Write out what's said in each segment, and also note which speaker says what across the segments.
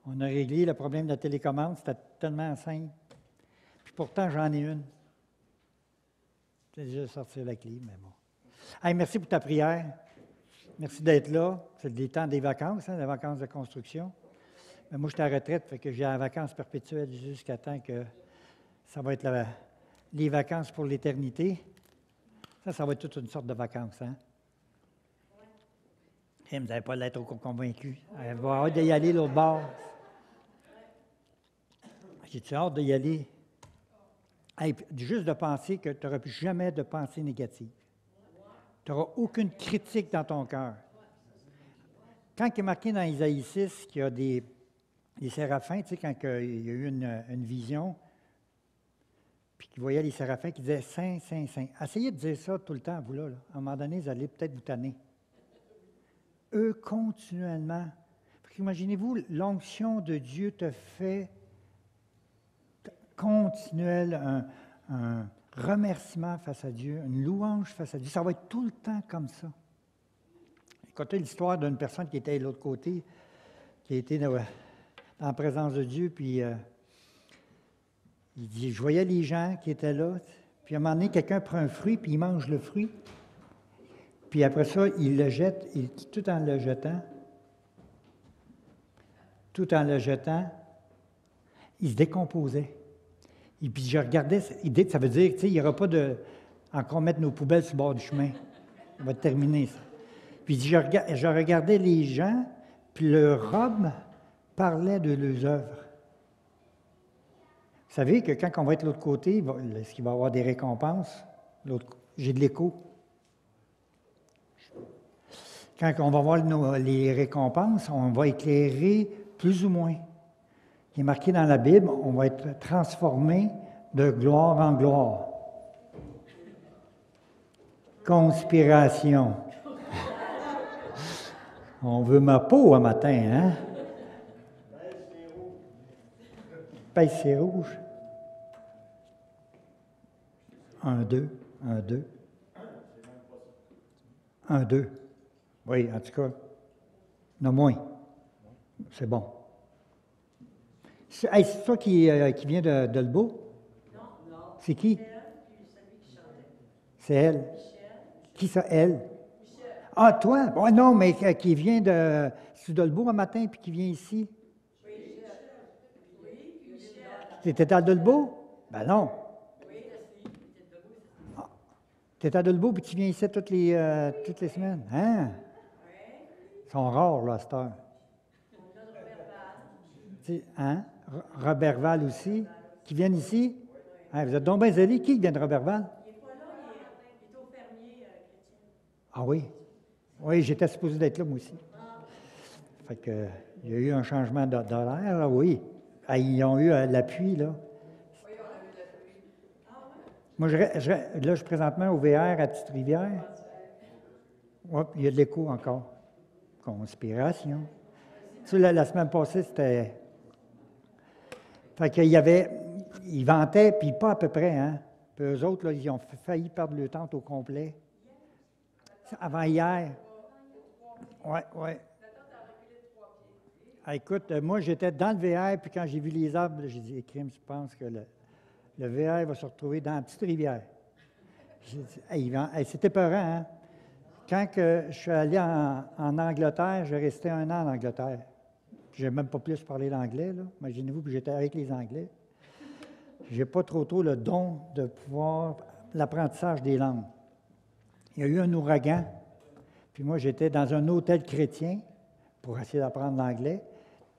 Speaker 1: On a réglé le problème de la télécommande, c'était tellement simple. Puis pourtant, j'en ai une. J'ai déjà sorti la clé, mais bon. Hey, merci pour ta prière. Merci d'être là. C'est le temps des vacances, les vacances de construction. Mais moi, je suis à la retraite, fait que j'ai la vacances perpétuelles jusqu'à temps que ça va être les vacances pour l'éternité. Ça va être toute une sorte de vacances, hein? Et vous n'avez pas l'air trop convaincu. Elle va hâte d'y aller l'autre bord. J'ai-tu hâte d'y aller? Hey, juste de penser que tu n'auras plus jamais de pensée négative. Tu n'auras aucune critique dans ton cœur. Quand il est marqué dans Isaïe 6 qu'il y a des séraphins, tu sais, quand il y a eu une vision, puis qu'il voyait les séraphins qui disaient Saint, Saint, Saint. Essayez de dire ça tout le temps, vous là. À un moment donné, vous allez peut-être vous tanner. Eux, continuellement. Imaginez-vous, l'onction de Dieu te fait continuel, un remerciement face à Dieu, une louange face à Dieu. Ça va être tout le temps comme ça. Écoutez l'histoire d'une personne qui était de l'autre côté, qui était dans la présence de Dieu, puis il dit, je voyais les gens qui étaient là, puis à un moment donné, quelqu'un prend un fruit, puis il mange le fruit, puis après ça, il le jette, et tout en le jetant, il se décomposait. Et puis je regardais, ça veut dire, tu sais, il n'y aura pas de encore mettre nos poubelles sur le bord du chemin. Ça va terminer, ça. Puis je regardais les gens, puis leur robe parlait de leurs œuvres. Vous savez que quand on va être de l'autre côté, est-ce qu'il va y avoir des récompenses? J'ai de l'écho. Quand on va voir les récompenses, on va éclairer plus ou moins. Il est marqué dans la Bible, on va être transformé de gloire en gloire. Conspiration. On veut ma peau un matin, hein? Pèse, c'est rouge. 1, 2, 1, 2. 1, 2. Oui, en tout cas. Non, moins. C'est bon. C'est toi qui vient de Lebeau? Non. C'est qui? C'est elle. Qui ça, elle? Michel. Ah, toi? Oh, non, mais qui vient de Dolbeau un matin puis qui vient ici? Oui, Michel. Tu étais à Dolbeau? Ben non. Oui, tu étais à Dolbeau puis tu viens ici toutes les semaines? Hein? Ils sont rares, là, à cette heure. Hein? Robertval aussi? Qui viennent ici? Hein, vous êtes donc bien zélés. Qui vient de Robertval? Ah oui? Oui, j'étais supposé d'être là, moi aussi. Fait que, il y a eu un changement d'horaire, là, oui. Ah, ils ont eu l'appui, là. Oui, on a eu l'appui. Moi, là, je suis présentement au VR à Petite-Rivière. Oui, il y a de l'écho encore. Conspiration. Tu sais, la semaine passée, c'était... Fait qu'il y avait... Ils vantaient, puis pas à peu près, hein. Puis eux autres, là, ils ont failli perdre le tente au complet. Avant hier. Oui, oui. Ah, écoute, moi, j'étais dans le VR, puis quand j'ai vu les arbres, j'ai dit, crime, je pense que le VR va se retrouver dans la petite rivière. J'ai dit, hey, c'était peurant, hein? Quand je suis allé en Angleterre, j'ai resté 1 an en Angleterre. Je n'ai même pas plus parlé l'anglais, là. Imaginez-vous que j'étais avec les Anglais. Je n'ai pas trop le don de pouvoir l'apprentissage des langues. Il y a eu un ouragan, puis moi, j'étais dans un hôtel chrétien pour essayer d'apprendre l'anglais,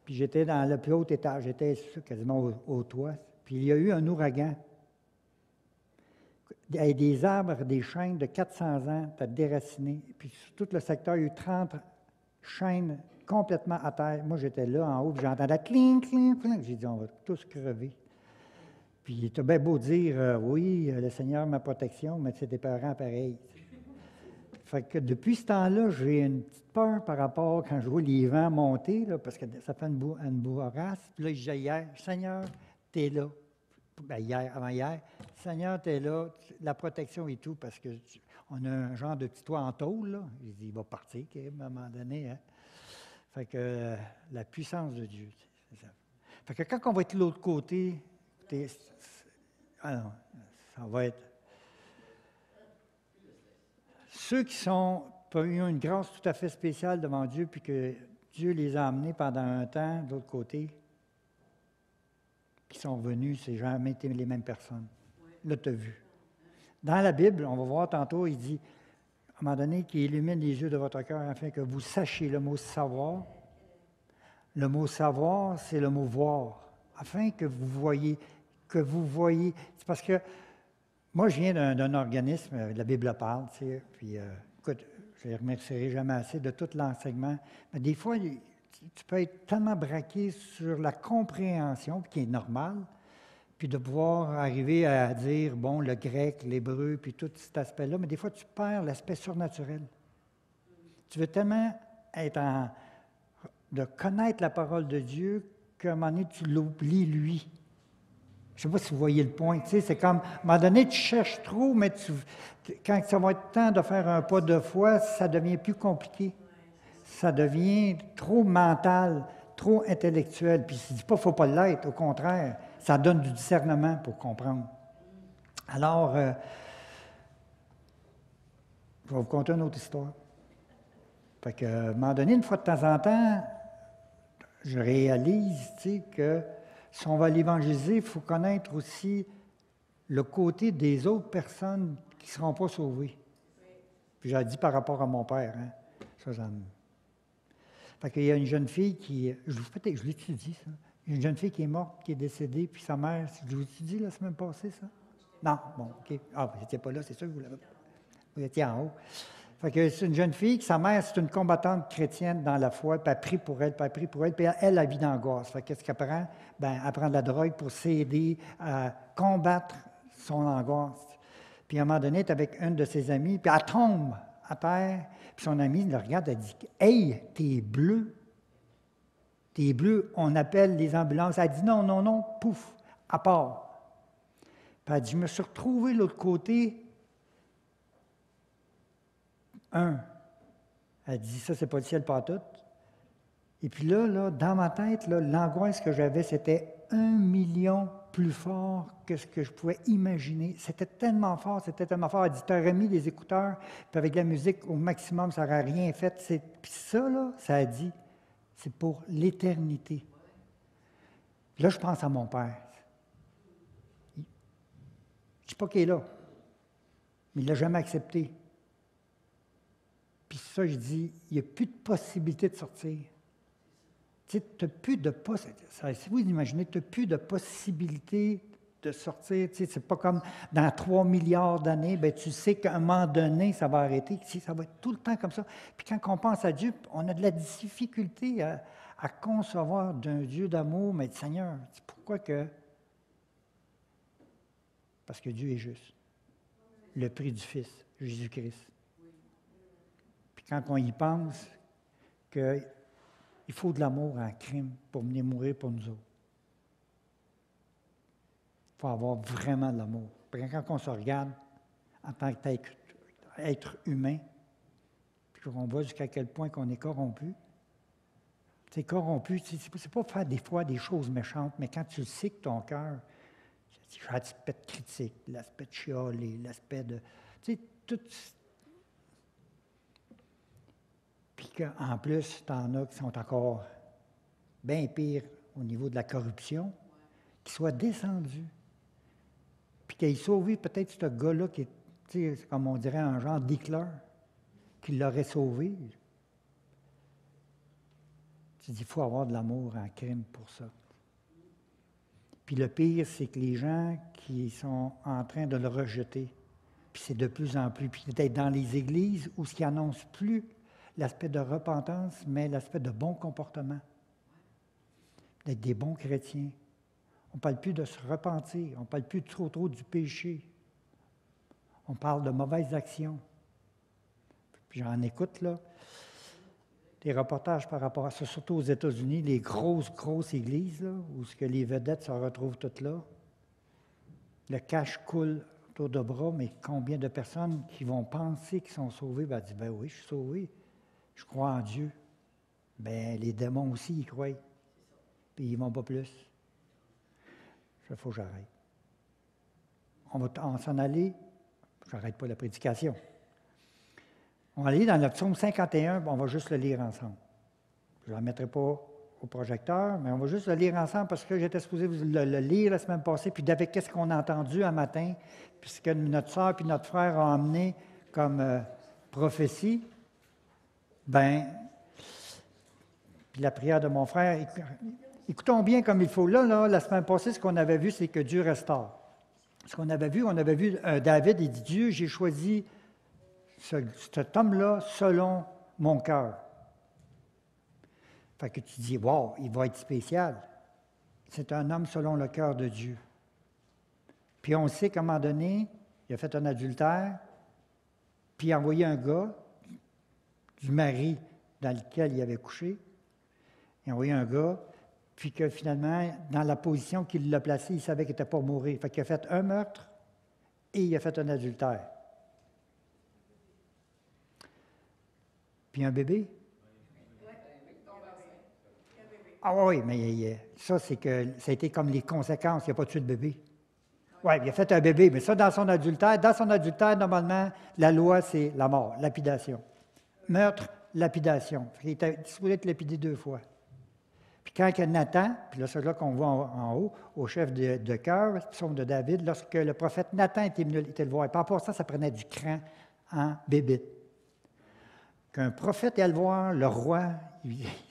Speaker 1: puis j'étais dans le plus haut étage, j'étais quasiment au toit, puis il y a eu un ouragan. Il y a des arbres, des chênes de 400 ans, t'as déraciné, puis sur tout le secteur, il y a eu 30 chênes complètement à terre. Moi, j'étais là, en haut, puis j'entendais « cling, cling, cling ». J'ai dit « on va tous crever ». Puis tu as bien beau dire oui, le Seigneur, ma protection », mais c'est des parents pareils. Fait que depuis ce temps-là, j'ai une petite peur par rapport quand je vois les vents monter, là, parce que ça fait une bourrasque. Puis là, je disais hier, Seigneur, tu es là. Ben, avant-hier, Seigneur, tu es là, la protection et tout, parce qu'on a un genre de petit toit en tôle, là. Il dit, il va partir, à un moment donné. Hein? Fait que la puissance de Dieu. Fait que quand on va être de l'autre côté, écoutez, non, ça va être... Ceux qui ont eu une grâce tout à fait spéciale devant Dieu, puis que Dieu les a amenés pendant un temps de l'autre côté, qui sont revenus, c'est jamais été les mêmes personnes. Là, tu as vu. Dans la Bible, on va voir tantôt, il dit, à un moment donné, qu'il illumine les yeux de votre cœur afin que vous sachiez le mot savoir. Le mot savoir, c'est le mot voir. Afin que vous voyez. C'est parce que moi, je viens d'un organisme, la Bible parle, tu sais, puis écoute, je ne remercierai jamais assez de tout l'enseignement, mais des fois, tu peux être tellement braqué sur la compréhension, qui est normale, puis de pouvoir arriver à dire, bon, le grec, l'hébreu, puis tout cet aspect-là, mais des fois, tu perds l'aspect surnaturel. Tu veux tellement de connaître la parole de Dieu qu'à un moment donné, tu l'oublies, lui. Je ne sais pas si vous voyez le point. Tu sais, c'est comme, à un moment donné, tu cherches trop, mais quand ça va être temps de faire un pas de foi, ça devient plus compliqué. Ça devient trop mental, trop intellectuel. Puis je ne dis pas qu'il ne faut pas l'être, au contraire, ça donne du discernement pour comprendre. Alors, je vais vous conter une autre histoire. Fait qu'à un moment donné, une fois de temps en temps, je réalise, tu sais, que si on va l'évangéliser, il faut connaître aussi le côté des autres personnes qui ne seront pas sauvées. Puis j'ai dit par rapport à mon père. Hein? Ça me... Fait qu'il y a une jeune fille qui... Je l'ai-tu dit, ça? Il y a une jeune fille qui est morte, qui est décédée, puis sa mère... Je vous l'ai dit la semaine passée, ça? Non? Bon, OK. Ah, vous n'étiez pas là, c'est sûr que vous étiez en haut. Fait que c'est une jeune fille, que sa mère, c'est une combattante chrétienne dans la foi, puis elle prie pour elle, puis elle vit d'angoisse. Fait qu'est-ce qu'elle prend? Bien, elle prend de la drogue pour s'aider à combattre son angoisse. Puis à un moment donné, elle est avec une de ses amies, puis elle tombe à terre, puis son amie le regarde, elle dit « Hey, t'es bleu! T'es bleu, on appelle les ambulances. » Elle dit « Non, non, non, pouf, à part. » Puis elle dit « Je me suis retrouvée de l'autre côté. » Elle dit, ça, c'est pas le ciel pas tout. Et puis là, dans ma tête, là, l'angoisse que j'avais, c'était 1 million plus fort que ce que je pouvais imaginer. C'était tellement fort. Elle dit, tu aurais mis des écouteurs, puis avec la musique au maximum, ça n'aurait rien fait. Puis ça, là, ça a dit, c'est pour l'éternité. Puis là, je pense à mon père. Je ne dis pas qu'il est là, mais il ne l'a jamais accepté. Puis ça, je dis, il n'y a plus de possibilité de sortir. Tu sais, tu n'as plus de possibilité. Si vous imaginez, tu n'as plus de possibilité de sortir. Tu sais, c'est pas comme dans 3 milliards d'années, bien, tu sais qu'à un moment donné, ça va arrêter. Tu sais, ça va être tout le temps comme ça. Puis quand on pense à Dieu, on a de la difficulté à concevoir d'un Dieu d'amour, mais Seigneur, pourquoi que... Parce que Dieu est juste. Le prix du Fils, Jésus-Christ. Quand on y pense qu'il faut de l'amour en crime pour venir mourir pour nous autres. Il faut avoir vraiment de l'amour. Quand on se regarde en tant qu'être humain, puis qu'on voit jusqu'à quel point qu'on est corrompu, c'est corrompu, c'est pas faire des fois des choses méchantes, mais quand tu sais que ton cœur, l'aspect de critique, l'aspect de chialer, l'aspect de... Tu sais, tout... Puis qu'en plus, tu en as qui sont encore bien pires au niveau de la corruption, qui soient descendus. Puis qu'ils aient sauvé peut-être ce gars-là qui est, comme on dirait, un genre d'éclair, qui l'aurait sauvé. Tu dis, il faut avoir de l'amour en crime pour ça. Puis le pire, c'est que les gens qui sont en train de le rejeter, puis c'est de plus en plus, puis peut-être dans les églises où ce qui annonce plus l'aspect de repentance, mais l'aspect de bon comportement. D'être des bons chrétiens. On ne parle plus de se repentir. On ne parle plus trop du péché. On parle de mauvaises actions. Puis j'en écoute, là, des reportages par rapport à ça, surtout aux États-Unis, les grosses églises, là, où ce que les vedettes se retrouvent toutes là. Le cash coule autour de bras, mais combien de personnes qui vont penser qu'ils sont sauvés, ben, disent, ben oui, je suis sauvé. Je crois en Dieu. Bien, les démons aussi y croient. puis ils ne vont pas plus. Il faut que j'arrête. On va s'en aller, je n'arrête pas la prédication. On va aller dans le psaume 51, on va juste le lire ensemble. Je ne la mettrai pas au projecteur, mais on va juste le lire ensemble parce que j'étais supposé vous le lire la semaine passée, puis d'avec qu'est-ce qu'on a entendu un matin, puisque notre sœur et notre frère ont amené comme prophétie, puis la prière de mon frère, écoutons bien comme il faut. Là, la semaine passée, ce qu'on avait vu, c'est que Dieu restaure. Ce qu'on avait vu, David, il dit, Dieu, j'ai choisi cet homme-là selon mon cœur. Fait que tu dis, wow, il va être spécial. C'est un homme selon le cœur de Dieu. Puis on sait qu'à un moment donné, il a fait un adultère, puis il a envoyé un gars du mari dans lequel il avait couché. Il a envoyé un gars, puis que finalement, dans la position qu'il l'a placé, il savait qu'il n'était pas mourir. Fait qu'il a fait un meurtre et il a fait un adultère. Puis un bébé? Ah oui, mais ça, c'est que ça a été comme les conséquences. Il n'a pas tué de bébé. Oui, il a fait un bébé, mais ça, dans son adultère, normalement, la loi, c'est la mort, lapidation. Meurtre, lapidation. Il était supposé être lapidé 2 fois. Puis quand Nathan, puis là, c'est là qu'on voit en haut, au chef de chœur, psaume de David, lorsque le prophète Nathan était le voir, et par rapport à ça, ça prenait du cran en bébite. Qu'un prophète allait le voir, le roi,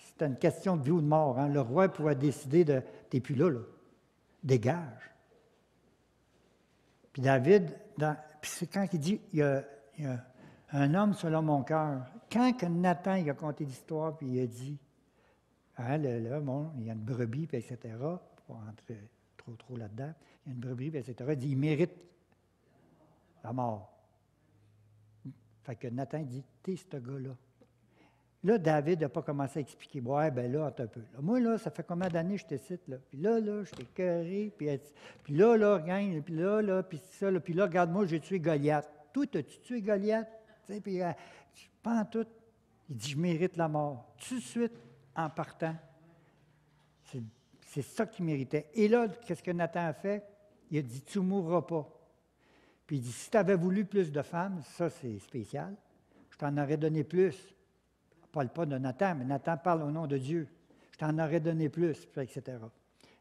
Speaker 1: c'était une question de vie ou de mort. Hein, le roi pouvait décider de « t'es plus là, dégage ». Puis David, puis c'est quand il dit « il y a un homme selon mon cœur ». Quand que Nathan il a conté l'histoire, puis il a dit hein, il y a une brebis, puis etc., pour rentrer trop là-dedans, il y a une brebis, puis etc., il dit « il mérite la mort ». Fait que Nathan dit « t'es ce gars-là ». Là, David n'a pas commencé à expliquer. Ouais, bien là, attends un peu. Là, moi, là, ça fait combien d'années que je te cite, là? Puis là, je t'ai écœuré, puis là, regarde, puis là, puis ça, là, puis là, regarde-moi, j'ai tué Goliath. Toi, t'as-tu tué Goliath? Tu sais, puis, pas en tout. Il dit, je mérite la mort. Tout de suite, en partant. C'est ça qu'il méritait. Et là, qu'est-ce que Nathan a fait? Il a dit, tu ne mourras pas. Puis il dit, si tu avais voulu plus de femmes, ça, c'est spécial, je t'en aurais donné plus. Je ne parle pas de Nathan, mais Nathan parle au nom de Dieu. Je t'en aurais donné plus, etc.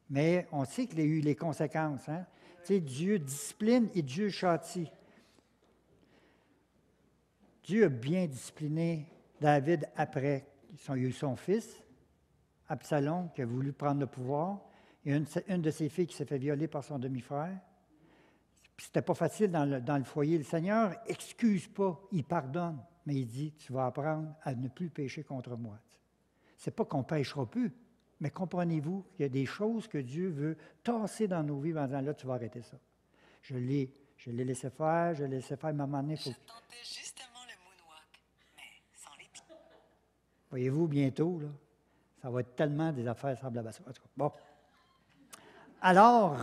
Speaker 1: Mais on sait qu'il y a eu les conséquences. Hein? Tu sais, Dieu discipline et Dieu châtie. Dieu a bien discipliné David après. Il a eu son fils, Absalom, qui a voulu prendre le pouvoir. Il y a une de ses filles qui s'est fait violer par son demi-frère. Puis c'était pas facile dans le foyer. Le Seigneur excuse pas, il pardonne. Mais il dit, tu vas apprendre à ne plus pécher contre moi. Ce n'est pas qu'on ne péchera plus, mais comprenez-vous qu'il y a des choses que Dieu veut tasser dans nos vies en disant, là, tu vas arrêter ça. Je l'ai laissé faire, à un moment donné.
Speaker 2: Je tentais justement le moonwalk, mais sans les pieds.
Speaker 1: Voyez-vous, bientôt, là, ça va être tellement des affaires semblables à ça. En tout cas, bon. Alors,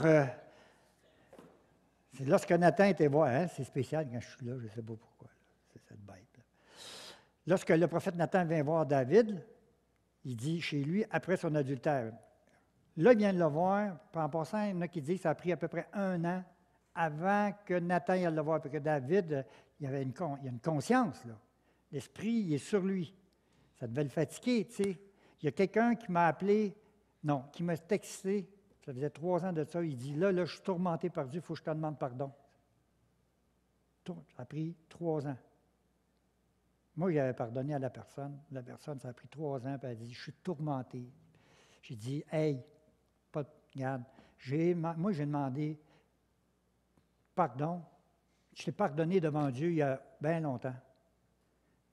Speaker 1: c'est lorsque Nathan était voir, hein, c'est spécial quand je suis là, je ne sais pas pourquoi, là, c'est cette bête. Lorsque le prophète Nathan vient voir David, il dit chez lui, après son adultère. Là, il vient de le voir. Puis en passant, il y en a qui disent que ça a pris à peu près 1 an avant que Nathan aille le voir. Parce que David, il y a une conscience, là. L'esprit, il est sur lui. Ça devait le fatiguer, tu sais. Il y a quelqu'un qui m'a appelé, qui m'a texté, ça faisait 3 ans de ça, il dit, là, je suis tourmenté par Dieu, il faut que je te demande pardon. Ça a pris 3 ans. Moi, j'avais pardonné à la personne. La personne, ça a pris 3 ans, puis elle a dit, je suis tourmenté. J'ai dit, hey, regarde, moi, j'ai demandé pardon. Je t'ai pardonné devant Dieu il y a bien longtemps.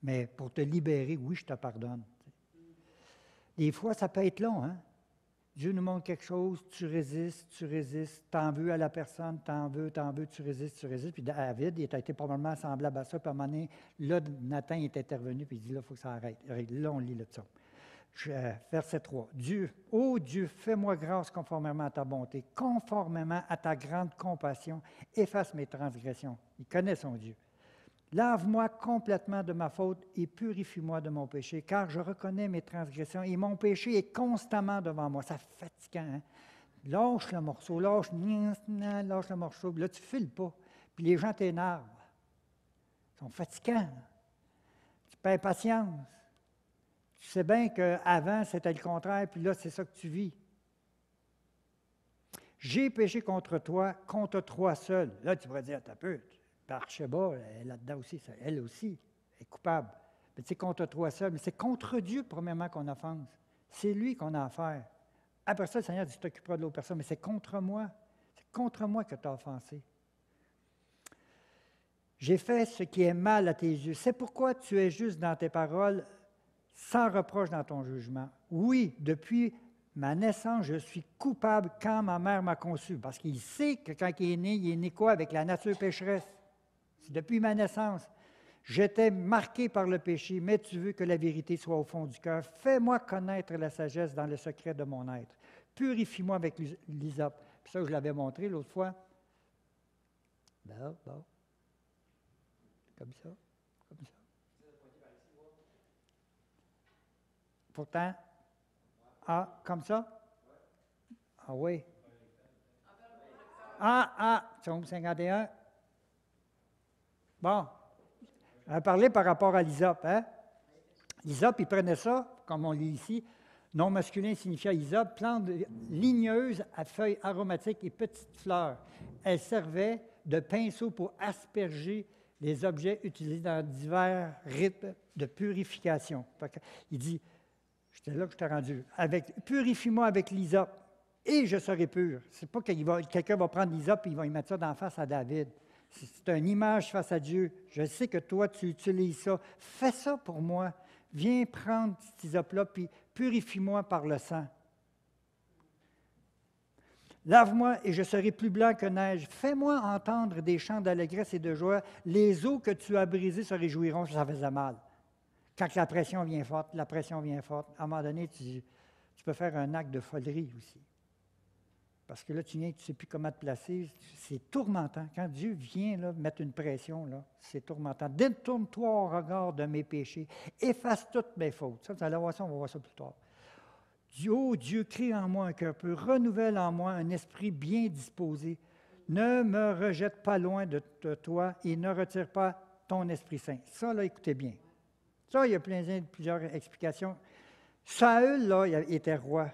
Speaker 1: Mais pour te libérer, oui, je te pardonne. Des fois, ça peut être long, hein? Dieu nous montre quelque chose, tu résistes, t'en veux à la personne, t'en veux, tu résistes. Puis David, il a été probablement semblable à ça. Puis à un moment donné, là, Nathan est intervenu, puis il dit, là, il faut que ça arrête. Là, on lit le psaume. Verset 3. Dieu, ô Dieu, fais-moi grâce conformément à ta bonté, conformément à ta grande compassion, efface mes transgressions. Il connaît son Dieu. Lave-moi complètement de ma faute et purifie-moi de mon péché, car je reconnais mes transgressions et mon péché est constamment devant moi. C'est fatigant, hein? Lâche le morceau, lâche le morceau. Puis là, tu ne files pas. Puis les gens t'énervent. Ils sont fatigants. Tu perds patience. Tu sais bien qu'avant, c'était le contraire, puis là, c'est ça que tu vis. J'ai péché contre toi seul. Là, tu pourrais dire, t'as peu. Bathsheba, elle est là-dedans aussi, elle aussi est coupable. Mais c'est contre toi seul, mais c'est contre Dieu, premièrement, qu'on offense. C'est lui qu'on a affaire. Après ça, le Seigneur dit, tu t'occuperas de l'autre personne, mais c'est contre moi. C'est contre moi que tu as offensé. J'ai fait ce qui est mal à tes yeux. C'est pourquoi tu es juste dans tes paroles, sans reproche dans ton jugement. Oui, depuis ma naissance, je suis coupable quand ma mère m'a conçu. Parce qu'il sait que quand il est né quoi? Avec la nature pécheresse. C'est depuis ma naissance. J'étais marqué par le péché, mais tu veux que la vérité soit au fond du cœur. Fais-moi connaître la sagesse dans le secret de mon être. Purifie-moi avec l'hysope. Puis ça, je l'avais montré l'autre fois. Bon. Comme ça. Pourtant, comme ça? Ah oui. Psaume 51. Bon, on a parlé par rapport à l'hysope, hein? L'hysope, il prenait ça, comme on lit ici, nom masculin signifiant hysope, plante ligneuse à feuilles aromatiques et petites fleurs. Elle servait de pinceau pour asperger les objets utilisés dans divers rites de purification. Il dit, j'étais là que je t'ai rendu, purifie-moi avec l'hysope et je serai pur. C'est pas que quelqu'un va prendre l'hysope et il va y mettre ça d'en face à David. C'est une image face à Dieu. Je sais que toi, tu utilises ça. Fais ça pour moi. Viens prendre cet hysope-là, puis purifie-moi par le sang. Lave-moi et je serai plus blanc que neige. Fais-moi entendre des chants d'allégresse et de joie. Les eaux que tu as brisées se réjouiront. Ça faisait mal. Quand la pression vient forte, à un moment donné, tu peux faire un acte de folerie aussi. Parce que là, tu ne sais plus comment te placer. C'est tourmentant. Quand Dieu vient là, mettre une pression, là, c'est tourmentant. Détourne-toi au regard de mes péchés. Efface toutes mes fautes. Ça, vous allez voir ça, on va voir ça plus tard. Dieu, crée en moi un cœur pur. Renouvelle en moi un esprit bien disposé. Ne me rejette pas loin de toi et ne retire pas ton Esprit Saint. Ça, là, écoutez bien. Ça, il y a plusieurs explications. Saül, là, il était roi.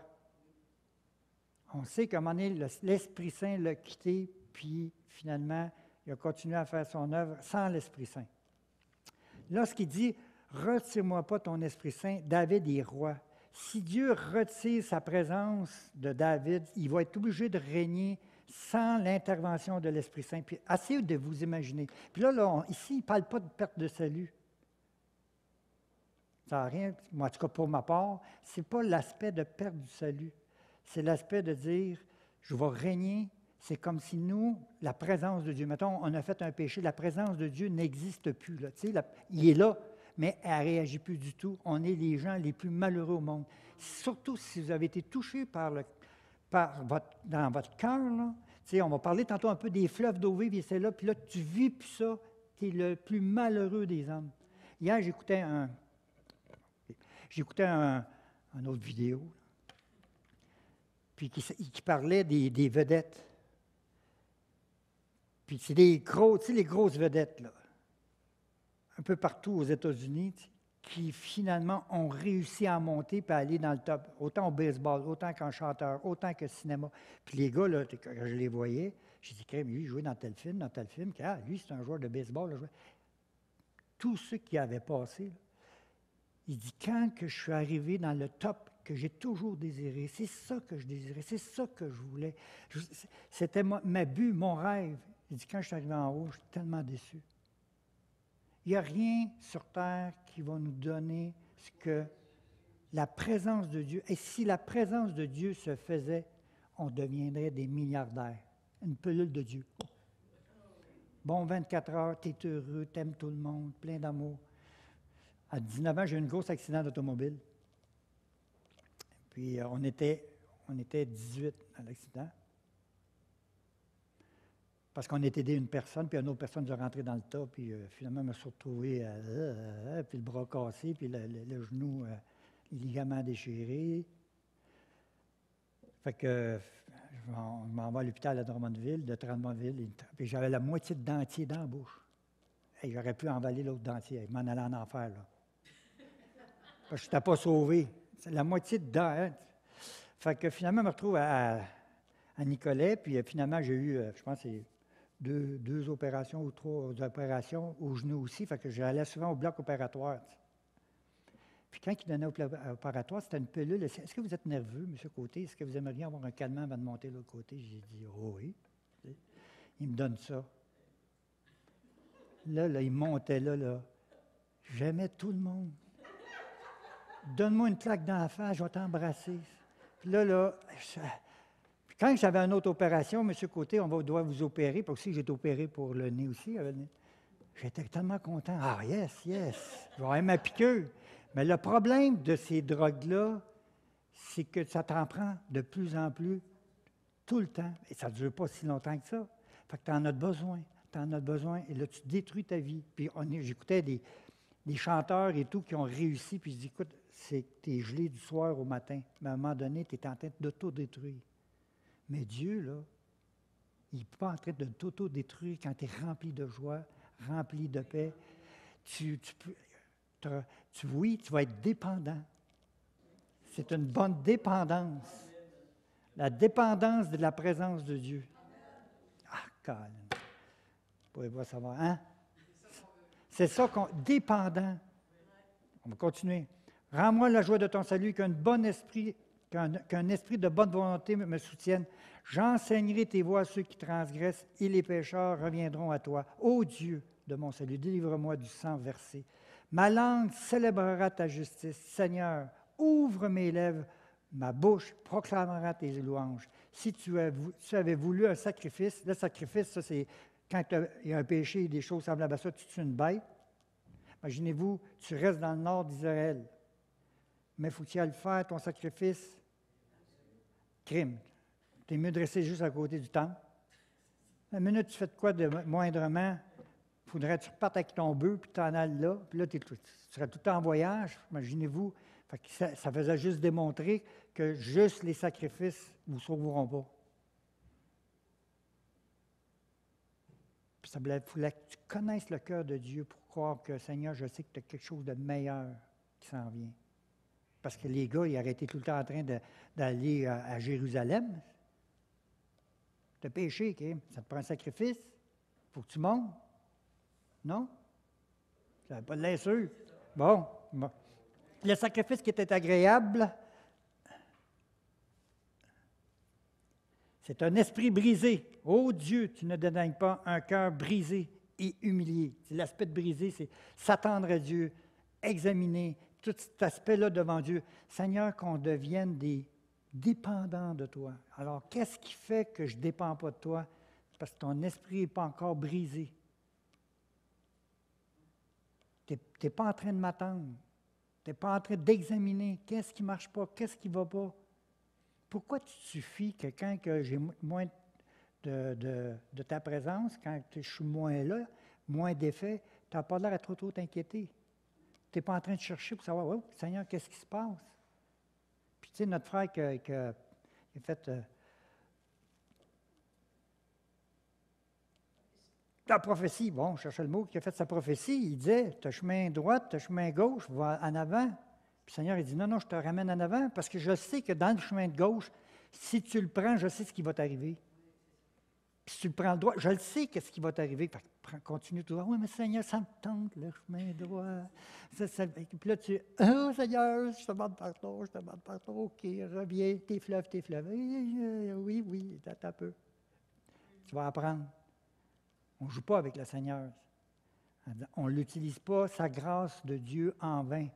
Speaker 1: On sait qu'à un moment donné, l'Esprit Saint l'a quitté, puis finalement, il a continué à faire son œuvre sans l'Esprit Saint. Lorsqu'il dit « Retire-moi pas ton Esprit Saint », David est roi. Si Dieu retire sa présence de David, il va être obligé de régner sans l'intervention de l'Esprit Saint. Puis essayez de vous imaginer. Puis là ici, il ne parle pas de perte de salut. Ça n'a rien, moi, en tout cas pour ma part, ce n'est pas l'aspect de perte du salut. C'est l'aspect de dire, je vais régner. C'est comme si nous, la présence de Dieu, mettons, on a fait un péché, la présence de Dieu n'existe plus. Là. Il est là, mais elle ne réagit plus du tout. On est les gens les plus malheureux au monde. Surtout si vous avez été touchés dans votre cœur. On va parler tantôt un peu des fleuves d'eau vive, et c'est là, puis là, tu ne vis plus ça. Tu es le plus malheureux des hommes. Hier, j'écoutais une autre vidéo, puis qui parlait des vedettes. Puis c'est les grosses vedettes, là, un peu partout aux États-Unis, qui finalement ont réussi à monter et à aller dans le top, autant au baseball, autant qu'en chanteur, autant que cinéma. Puis les gars, là, quand je les voyais, j'ai dit, lui, il jouait dans tel film, lui, c'est un joueur de baseball. Là, tous ceux qui avaient passé, là, il dit, quand que je suis arrivé dans le top que j'ai toujours désiré, c'est ça que je désirais, c'est ça que je voulais. C'était ma but, mon rêve. Il dit, quand je suis arrivé en haut, je suis tellement déçu. Il n'y a rien sur terre qui va nous donner ce que la présence de Dieu. Et si la présence de Dieu se faisait, on deviendrait des milliardaires. Une pilule de Dieu. Bon, 24 heures, tu es heureux, tu aimes tout le monde, plein d'amour. À 19 ans, j'ai eu un gros accident d'automobile. Puis on était 18 à l'accident. Parce qu'on était aidé une personne, puis une autre personne nous a rentré dans le tas, puis finalement, je me suis retrouvé, puis le bras cassé, puis le genou, les ligaments déchirés. Fait que je m'en vais à l'hôpital de Drummondville, puis j'avais la moitié de dentier dans la bouche. Et j'aurais pu emballer l'autre dentier, je m'en allais en enfer, là. Parce que je n'étais pas sauvé. C'est la moitié de dents. Hein? Fait que finalement, je me retrouve à Nicolet, puis finalement, j'ai eu, je pense, c'est deux opérations ou 3 opérations au genou aussi. Fait que j'allais souvent au bloc opératoire. Puis quand il donnait au bloc opératoire, c'était une pilule. Est-ce que vous êtes nerveux, M. Côté? Est-ce que vous aimeriez avoir un calmant avant de monter de l'autre côté? J'ai dit, oh oui. Il me donne ça. Là, il montait là. J'aimais tout le monde. Donne-moi une claque dans la face, je vais t'embrasser. Puis là, puis quand j'avais une autre opération, M. Côté, doit vous opérer, parce que j'ai été opéré pour le nez aussi. J'étais tellement content. Ah, yes, je vais avoir ma piqûre. Mais le problème de ces drogues-là, c'est que ça t'en prend de plus en plus tout le temps. Et ça ne dure pas si longtemps que ça. Fait que tu en as besoin. Et là, tu détruis ta vie. Puis j'écoutais des chanteurs et tout qui ont réussi, puis je dis, écoute, c'est que tu es gelé du soir au matin. Mais à un moment donné, tu es en train de t'auto-détruire. Mais Dieu, là, il n'est pas en train de t'auto-détruire quand tu es rempli de joie, rempli de paix. Oui, tu vas être dépendant. C'est une bonne dépendance. La dépendance de la présence de Dieu. Ah, Colin. Vous pouvez pas savoir, hein? C'est ça qu'on... Dépendant. On va continuer. Rends-moi la joie de ton salut, qu'un esprit de bonne volonté me soutienne. J'enseignerai tes voies à ceux qui transgressent et les pécheurs reviendront à toi. Ô Dieu de mon salut, délivre-moi du sang versé. Ma langue célébrera ta justice. Seigneur, ouvre mes lèvres, ma bouche proclamera tes louanges. Si tu avais voulu un sacrifice, le sacrifice, ça c'est quand il y a un péché et des choses semblables à ça, tu tues une bête. Imaginez-vous, tu restes dans le nord d'Israël, mais il faut que tu ailles le faire, ton sacrifice, crime. Tu es mieux de rester juste à côté du temple. La minute tu fais de quoi de moindrement, il faudrait que tu repartes avec ton bœuf, puis tu en ailles là, puis là, tu serais tout le temps en voyage, imaginez-vous. Ça faisait juste démontrer que juste les sacrifices ne vous sauveront pas. Puis il fallait que tu connaisses le cœur de Dieu pour croire que, Seigneur, je sais que tu as quelque chose de meilleur qui s'en vient. Parce que les gars, ils arrêtaient tout le temps en train d'aller à Jérusalem. Tu as péché, okay? Ça te prend un sacrifice. Il faut que tu montes. Non? Ça n'avait pas de l'air sûr. Bon. Le sacrifice qui était agréable, c'est un esprit brisé. Ô Dieu, tu ne dédaignes pas un cœur brisé et humilié. C'est l'aspect de brisé, c'est s'attendre à Dieu, examiner tout cet aspect-là devant Dieu. Seigneur, qu'on devienne des dépendants de toi. Alors, qu'est-ce qui fait que je ne dépends pas de toi? Parce que ton esprit n'est pas encore brisé. Tu n'es pas en train de m'attendre. Tu n'es pas en train d'examiner qu'est-ce qui ne marche pas, qu'est-ce qui ne va pas. Pourquoi tu suffis que quand j'ai moins de ta présence, quand je suis moins là, moins d'effet, tu n'as pas l'air à trop t'inquiéter. Tu n'es pas en train de chercher pour savoir, oh, Seigneur, qu'est-ce qui se passe? Puis tu sais, notre frère qui a fait la prophétie, bon, je cherchais le mot, qui a fait sa prophétie, il disait, tu as chemin droit, tu as chemin gauche, va en avant. Puis le Seigneur, il dit, non, je te ramène en avant, parce que je sais que dans le chemin de gauche, si tu le prends, je sais ce qui va t'arriver. Puis si tu le prends le droit, je le sais qu'est-ce qui va t'arriver. Fait que continue tout droit. Oui, mais Seigneur, ça me tente, le chemin droit. Puis là, oh Seigneur, je te demande pardon. OK, reviens, tes fleuves. Oui, attends un peu. Tu vas apprendre. On ne joue pas avec le Seigneur. On ne l'utilise pas, sa grâce de Dieu en vain.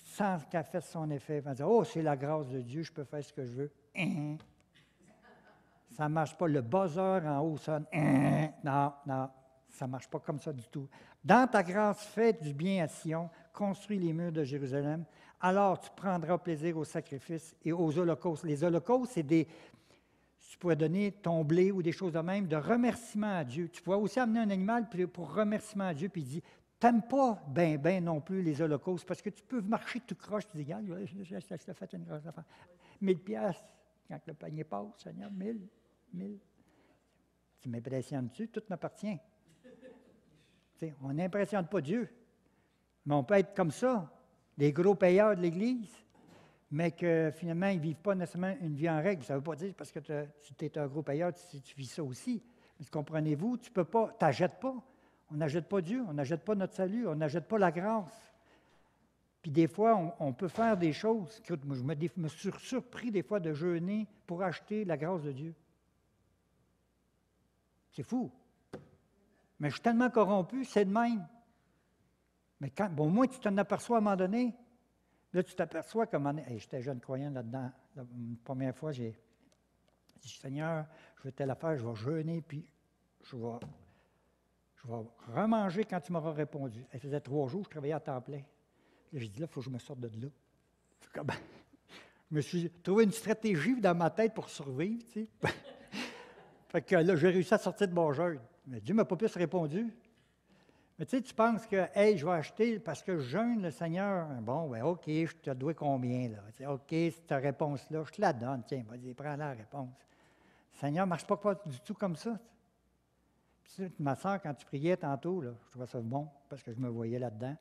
Speaker 1: Sans qu'elle fasse son effet. On va dire, oh, c'est la grâce de Dieu, je peux faire ce que je veux. Ça ne marche pas. Le buzzer en haut sonne. Non, ça ne marche pas comme ça du tout. Dans ta grâce, fais du bien à Sion, construis les murs de Jérusalem. Alors tu prendras plaisir aux sacrifices et aux holocaustes. Les holocaustes, tu pourrais donner ton blé ou des choses de même, de remerciement à Dieu. Tu pourrais aussi amener un animal pour remerciement à Dieu, puis il dit, t'aimes pas ben non plus les holocaustes, parce que tu peux marcher tout croche, tu dis, regarde, je t'ai fait une grosse affaire. 1000 piastres, quand le panier passe, Seigneur, 1000. Tu m'impressionnes-tu? Tout m'appartient. T'sais, on n'impressionne pas Dieu, mais on peut être comme ça, des gros payeurs de l'Église, mais que finalement, ils ne vivent pas nécessairement une vie en règle. Ça ne veut pas dire parce que tu es un gros payeur, tu vis ça aussi. Mais comprenez-vous, tu n'achètes pas. On n'achète pas Dieu, on n'achète pas notre salut, on n'achète pas la grâce. Puis des fois, on peut faire des choses. Moi, je me suis surpris des fois de jeûner pour acheter la grâce de Dieu. C'est fou. Mais je suis tellement corrompu, c'est de même. Mais au moins, tu t'en aperçois à un moment donné. Là, tu t'aperçois comme j'étais jeune croyant là-dedans. La première fois, j'ai dit, Seigneur, je veux telle affaire, je vais jeûner, puis je vais remanger quand tu m'auras répondu. Ça faisait 3 jours, je travaillais à temps plein. Là, j'ai dit, là, il faut que je me sorte de là. Je me suis trouvé une stratégie dans ma tête pour survivre, tu sais. Fait que là, j'ai réussi à sortir de mon jeûne. Mais Dieu ne m'a pas plus répondu. Mais tu sais, tu penses que, hey, je vais acheter parce que je jeûne le Seigneur. Bon, ben OK, je te dois combien, là? Tu sais, OK, cette réponse-là, je te la donne. Tiens, vas-y, prends la réponse. Le Seigneur ne marche pas du tout comme ça. Puis, tu sais, ma soeur, quand tu priais tantôt, là, je trouvais ça bon parce que je me voyais là-dedans.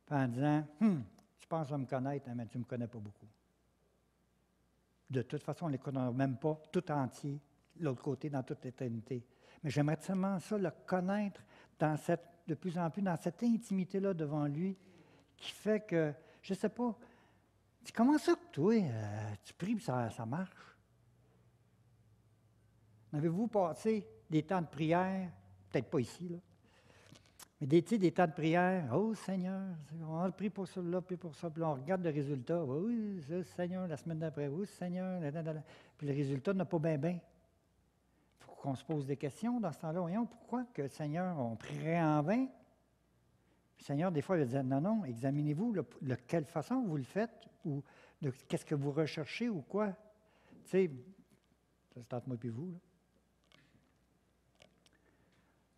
Speaker 1: Puis en disant, tu penses me connaître, hein, mais tu ne me connais pas beaucoup. De toute façon, on ne les connaît même pas tout entier, l'autre côté, dans toute l'éternité. Mais j'aimerais tellement ça, le connaître de plus en plus dans cette intimité-là devant lui, qui fait que, je ne sais pas, comment ça que toi, tu pries et ça marche? Avez-vous passé des temps de prière, peut-être pas ici, là, mais des temps de prière, oh Seigneur, on a prié pour ça, là, puis pour ça, puis là, on regarde le résultat, oui, Seigneur, la semaine d'après, oui, Seigneur, puis le résultat n'a pas bien. Il faut qu'on se pose des questions dans ce temps-là. Voyons, pourquoi que Seigneur, on prierait en vain? Puis, Seigneur, des fois, il dit, non, examinez-vous de quelle façon vous le faites, ou de qu'est-ce que vous recherchez, ou quoi. Tu sais, ça se tente moi puis vous, là.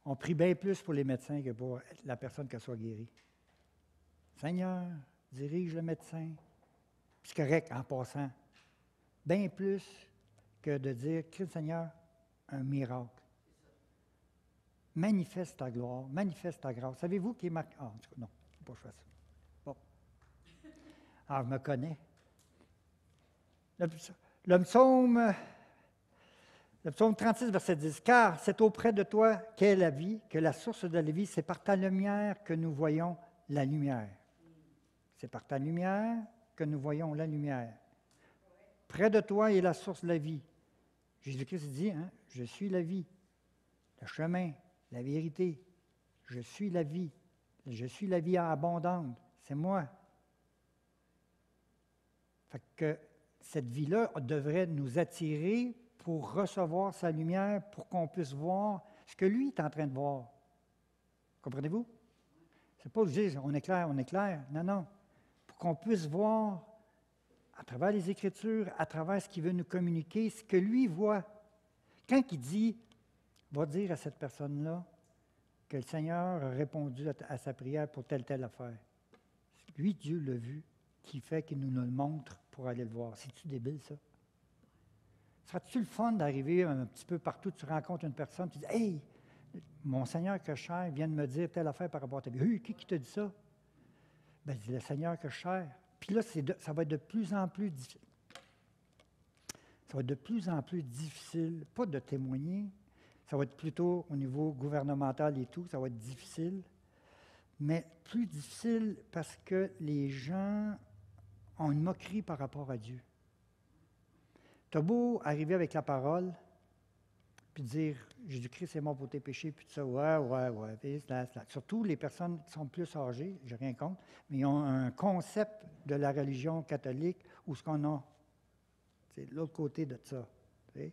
Speaker 1: On prie bien plus pour les médecins que pour la personne qui soit guérie. Seigneur, dirige le médecin. C'est correct en passant. Bien plus que de dire, Christ Seigneur, un miracle. Manifeste ta gloire, manifeste ta grâce. Savez-vous qui est marqué? Ah, en tout cas, non, il ne faut pas que je fasse ça. Bon. Alors, je me connais. Le psaume 36, verset 10. Car c'est auprès de toi qu'est la vie, que la source de la vie, c'est par ta lumière que nous voyons la lumière. C'est par ta lumière que nous voyons la lumière. Près de toi est la source de la vie. Jésus-Christ dit, je suis la vie, le chemin, la vérité. Je suis la vie. Je suis la vie abondante. C'est moi. Fait que cette vie-là devrait nous attirer pour recevoir sa lumière, pour qu'on puisse voir ce que lui est en train de voir. Comprenez-vous? C'est pas juste on est clair. Non. Pour qu'on puisse voir à travers les Écritures, à travers ce qu'il veut nous communiquer, ce que lui voit. Quand il dit, va dire à cette personne-là que le Seigneur a répondu à sa prière pour telle affaire. Lui, Dieu l'a vu, qui fait qu'il nous le montre pour aller le voir. C'est-tu débile, ça? Serait-tu le fun d'arriver un petit peu partout, tu rencontres une personne, tu dis « Hey, mon Seigneur que je sers vient de me dire telle affaire par rapport à ta vie. » « Hey, qui t'a dit ça? » « Ben, c'est le Seigneur que je sers. » Puis là, ça va être de plus en plus difficile. Ça va être de plus en plus difficile, pas de témoigner, ça va être plutôt au niveau gouvernemental et tout, ça va être difficile, mais plus difficile parce que les gens ont une moquerie par rapport à Dieu. Tu as beau arriver avec la parole, puis dire « Jésus-Christ est mort pour tes péchés », puis tout ça, ouais. Surtout les personnes qui sont plus âgées, j'ai rien contre, mais ils ont un concept de la religion catholique où ce qu'on a, c'est l'autre côté de ça. T'sais.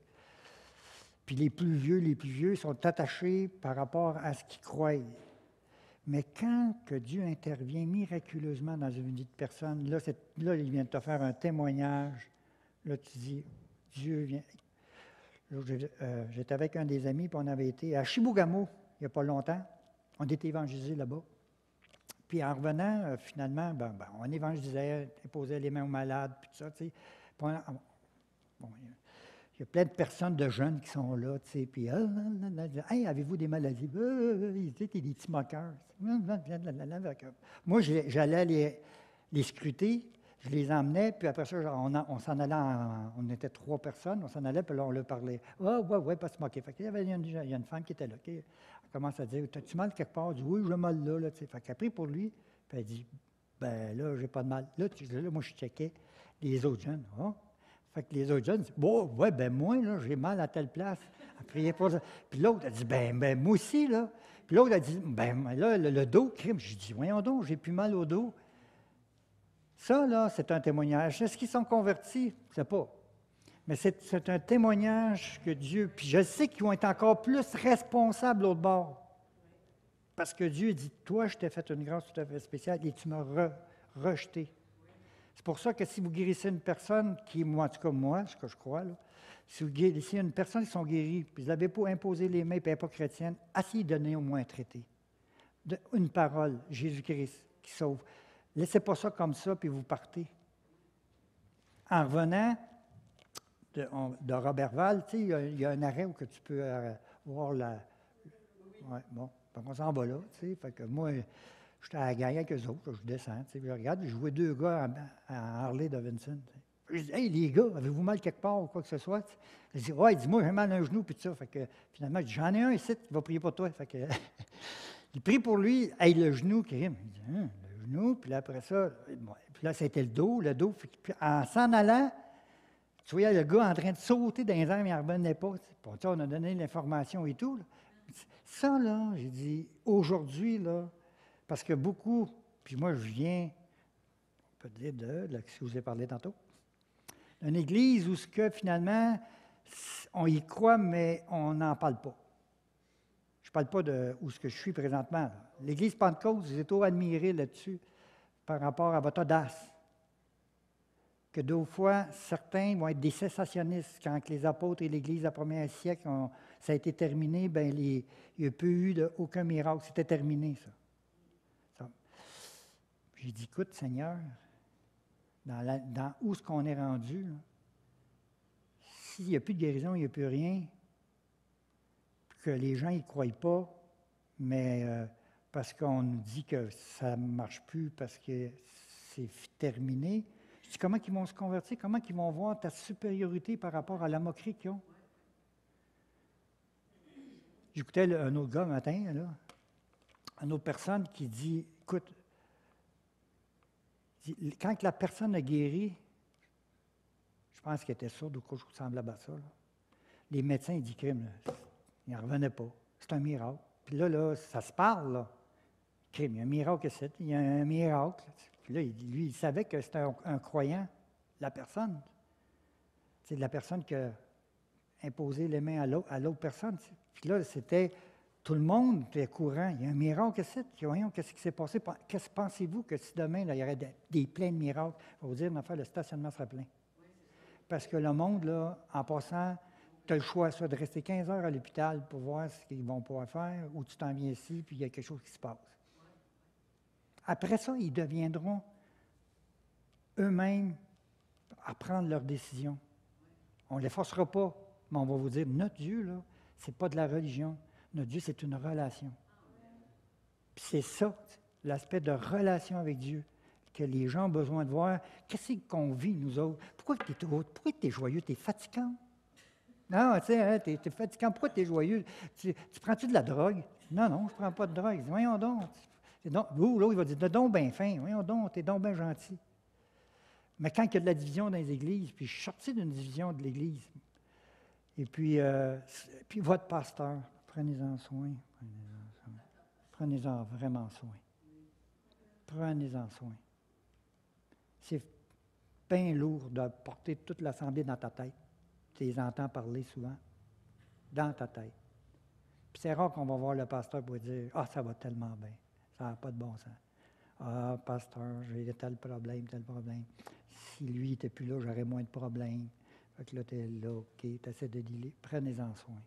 Speaker 1: Puis les plus vieux sont attachés par rapport à ce qu'ils croient. Mais quand que Dieu intervient miraculeusement dans une vie de personne, là, il vient de te faire un témoignage. Là, tu dis, Dieu vient. J'étais avec un des amis, puis on avait été à Chibougamau, il n'y a pas longtemps. On était évangélisés là-bas. Puis en revenant, finalement, on évangélisait, imposait les mains aux malades, puis tout ça, tu sais. Bon, il y a plein de personnes, de jeunes qui sont là, tu sais, puis hey, avez-vous des maladies? Ils étaient des petits moqueurs. Moi, j'allais les scruter, je les emmenais, puis après ça, on s'en allait, on était 3 personnes, on s'en allait, puis là, on leur parlait. Ah, ouais, pas se moquer. Fait qu'il y avait il y a une femme qui était là, elle commence à dire, t'as-tu mal quelque part? Je dis, oui, j'ai mal là, tu sais. Fait qu'elle a pris pour lui, puis elle dit, ben là, j'ai pas de mal. Là, moi, je checkais les autres jeunes. Oh. Fait que les autres jeunes disent, bon, ouais, ben moi, là, j'ai mal à telle place. Elle priait pour ça. Puis l'autre, elle dit, ben moi aussi, là. Puis l'autre, elle dit, ben là, le dos, crime. J'ai dit, voyons donc, j'ai plus mal au dos. Ça, là, c'est un témoignage. Est-ce qu'ils sont convertis? Je ne sais pas. Mais c'est un témoignage que Dieu... Puis je sais qu'ils vont être encore plus responsables l'autre bord. Parce que Dieu dit, toi, je t'ai fait une grâce tout à fait spéciale et tu m'as rejeté. C'est pour ça que si vous guérissez une personne qui, moi, en tout cas moi, ce que je crois, là, si vous guérissez une personne qui sont guéries, puis vous n'avez pas imposé les mains, puis elle n'est pas chrétienne, essayez de donner au moins un traité. Une parole, Jésus-Christ, qui sauve. Laissez pas ça comme ça, puis vous partez. En revenant de Robertval, tu sais, il y a un arrêt où que tu peux voir la... Ouais, bon, on s'en va là, tu sais. Fait que moi, j'étais à la gang avec eux autres, je descends, tu sais, je regarde, je vois 2 gars à Harley Davidson. Je dis, hey, les gars, avez-vous mal quelque part ou quoi que ce soit? Je dis, ouais, dis-moi, j'ai mal à un genou, puis tout ça. Fait que finalement, je dis, j'en ai un ici, il va prier pour toi. Fait que, il prie pour lui, hey, le genou, crime. Il dit, le genou, puis là, après ça, bon, puis là, c'était le dos, puis en s'en allant, tu voyais le gars en train de sauter dans les airs, mais il n'en revenait pas. Bon, on a donné l'information et tout. Là. Ça, là, j'ai dit, aujourd'hui, là, parce que beaucoup, puis moi, je viens, on peut dire ce que je vous ai parlé tantôt, d'une église où ce que finalement, on y croit, mais on n'en parle pas. Je ne parle pas de où ce que je suis présentement. Là. L'église Pentecôte, je vous ai trop admiré là-dessus par rapport à votre audace. Que d'autres fois, certains vont être des cessationnistes. Quand les apôtres et l'Église du premier siècle, ça a été terminé, bien, il n'y a plus eu aucun miracle. C'était terminé, ça. J'ai dit, écoute, Seigneur, dans où est-ce qu'on est rendu, là, s'il n'y a plus de guérison, il n'y a plus rien, que les gens n'y croient pas, mais parce qu'on nous dit que ça ne marche plus, parce que c'est terminé, je dis, comment ils vont se convertir? Comment ils vont voir ta supériorité par rapport à la moquerie qu'ils ont? J'écoutais un autre gars un matin, là, une autre personne qui dit, écoute, quand la personne a guéri, je pense qu'il était sourd ou quelque chose semblable à ça, là, les médecins, ils disent, crime, il n'en revenait pas. C'est un miracle. Puis là, ça se parle, là. Crime, il y a un miracle ici, il y a un miracle. Puis là, lui, il savait que c'était un croyant, la personne. C'est la personne qui a imposé les mains à l'autre personne. Puis là, c'était, tout le monde était courant. Il y a un miracle ici. Voyons, qu'est-ce qui s'est passé? Qu'est-ce que pensez-vous que si demain, là, il y aurait des pleins de miracles, on va vous dire, le stationnement serait plein. Parce que le monde, là, en passant, tu as le choix, soit de rester 15 heures à l'hôpital pour voir ce qu'ils vont pouvoir faire, ou tu t'en viens ici, puis il y a quelque chose qui se passe. Après ça, ils deviendront eux-mêmes à prendre leurs décisions. On ne les forcera pas, mais on va vous dire, notre Dieu, là, ce n'est pas de la religion. Notre Dieu, c'est une relation. Puis c'est ça, l'aspect de relation avec Dieu, que les gens ont besoin de voir. Qu'est-ce qu'on vit, nous autres? Pourquoi tu es joyeux? Tu es fatigant? Non, tu sais, hein, tu es fatigant. Pourquoi tu es joyeux? Tu prends-tu de la drogue? Non, je ne prends pas de drogue. Voyons donc. L'autre, il va dire, t'es donc bien fin. Voyons donc, t'es donc bien gentil. Mais quand il y a de la division dans les églises, puis je suis sorti d'une division de l'Église, et puis votre pasteur, prenez-en soin. Prenez-en vraiment soin. Prenez-en soin. C'est bien lourd de porter toute l'assemblée dans ta tête. Tu les entends parler souvent. Dans ta tête. Puis c'est rare qu'on va voir le pasteur pour dire, ah, ça va tellement bien. Ça n'a pas de bon sens. Ah, pasteur, j'ai tel problème. Si lui n'était plus là, j'aurais moins de problèmes. Fait que là, tu es là, OK, tu essaies de dealer, prenez-en soin.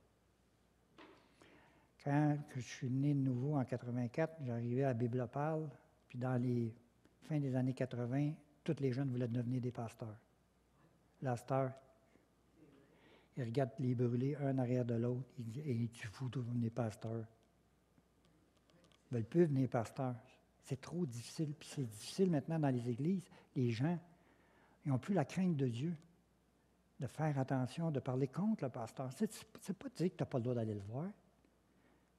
Speaker 1: Quand je suis né de nouveau en 84, j'arrivais à Bibliopal, puis dans les fins des années 80, tous les jeunes voulaient devenir des pasteurs. La star, ils regardent les brûlés un arrière de l'autre, ils disent « Hey, tu fous de devenir pasteur. » Ils ne veulent plus devenir pasteur. C'est trop difficile, puis c'est difficile maintenant dans les églises. Les gens, ils n'ont plus la crainte de Dieu, de faire attention, de parler contre le pasteur. C'est pas dire que tu n'as pas le droit d'aller le voir,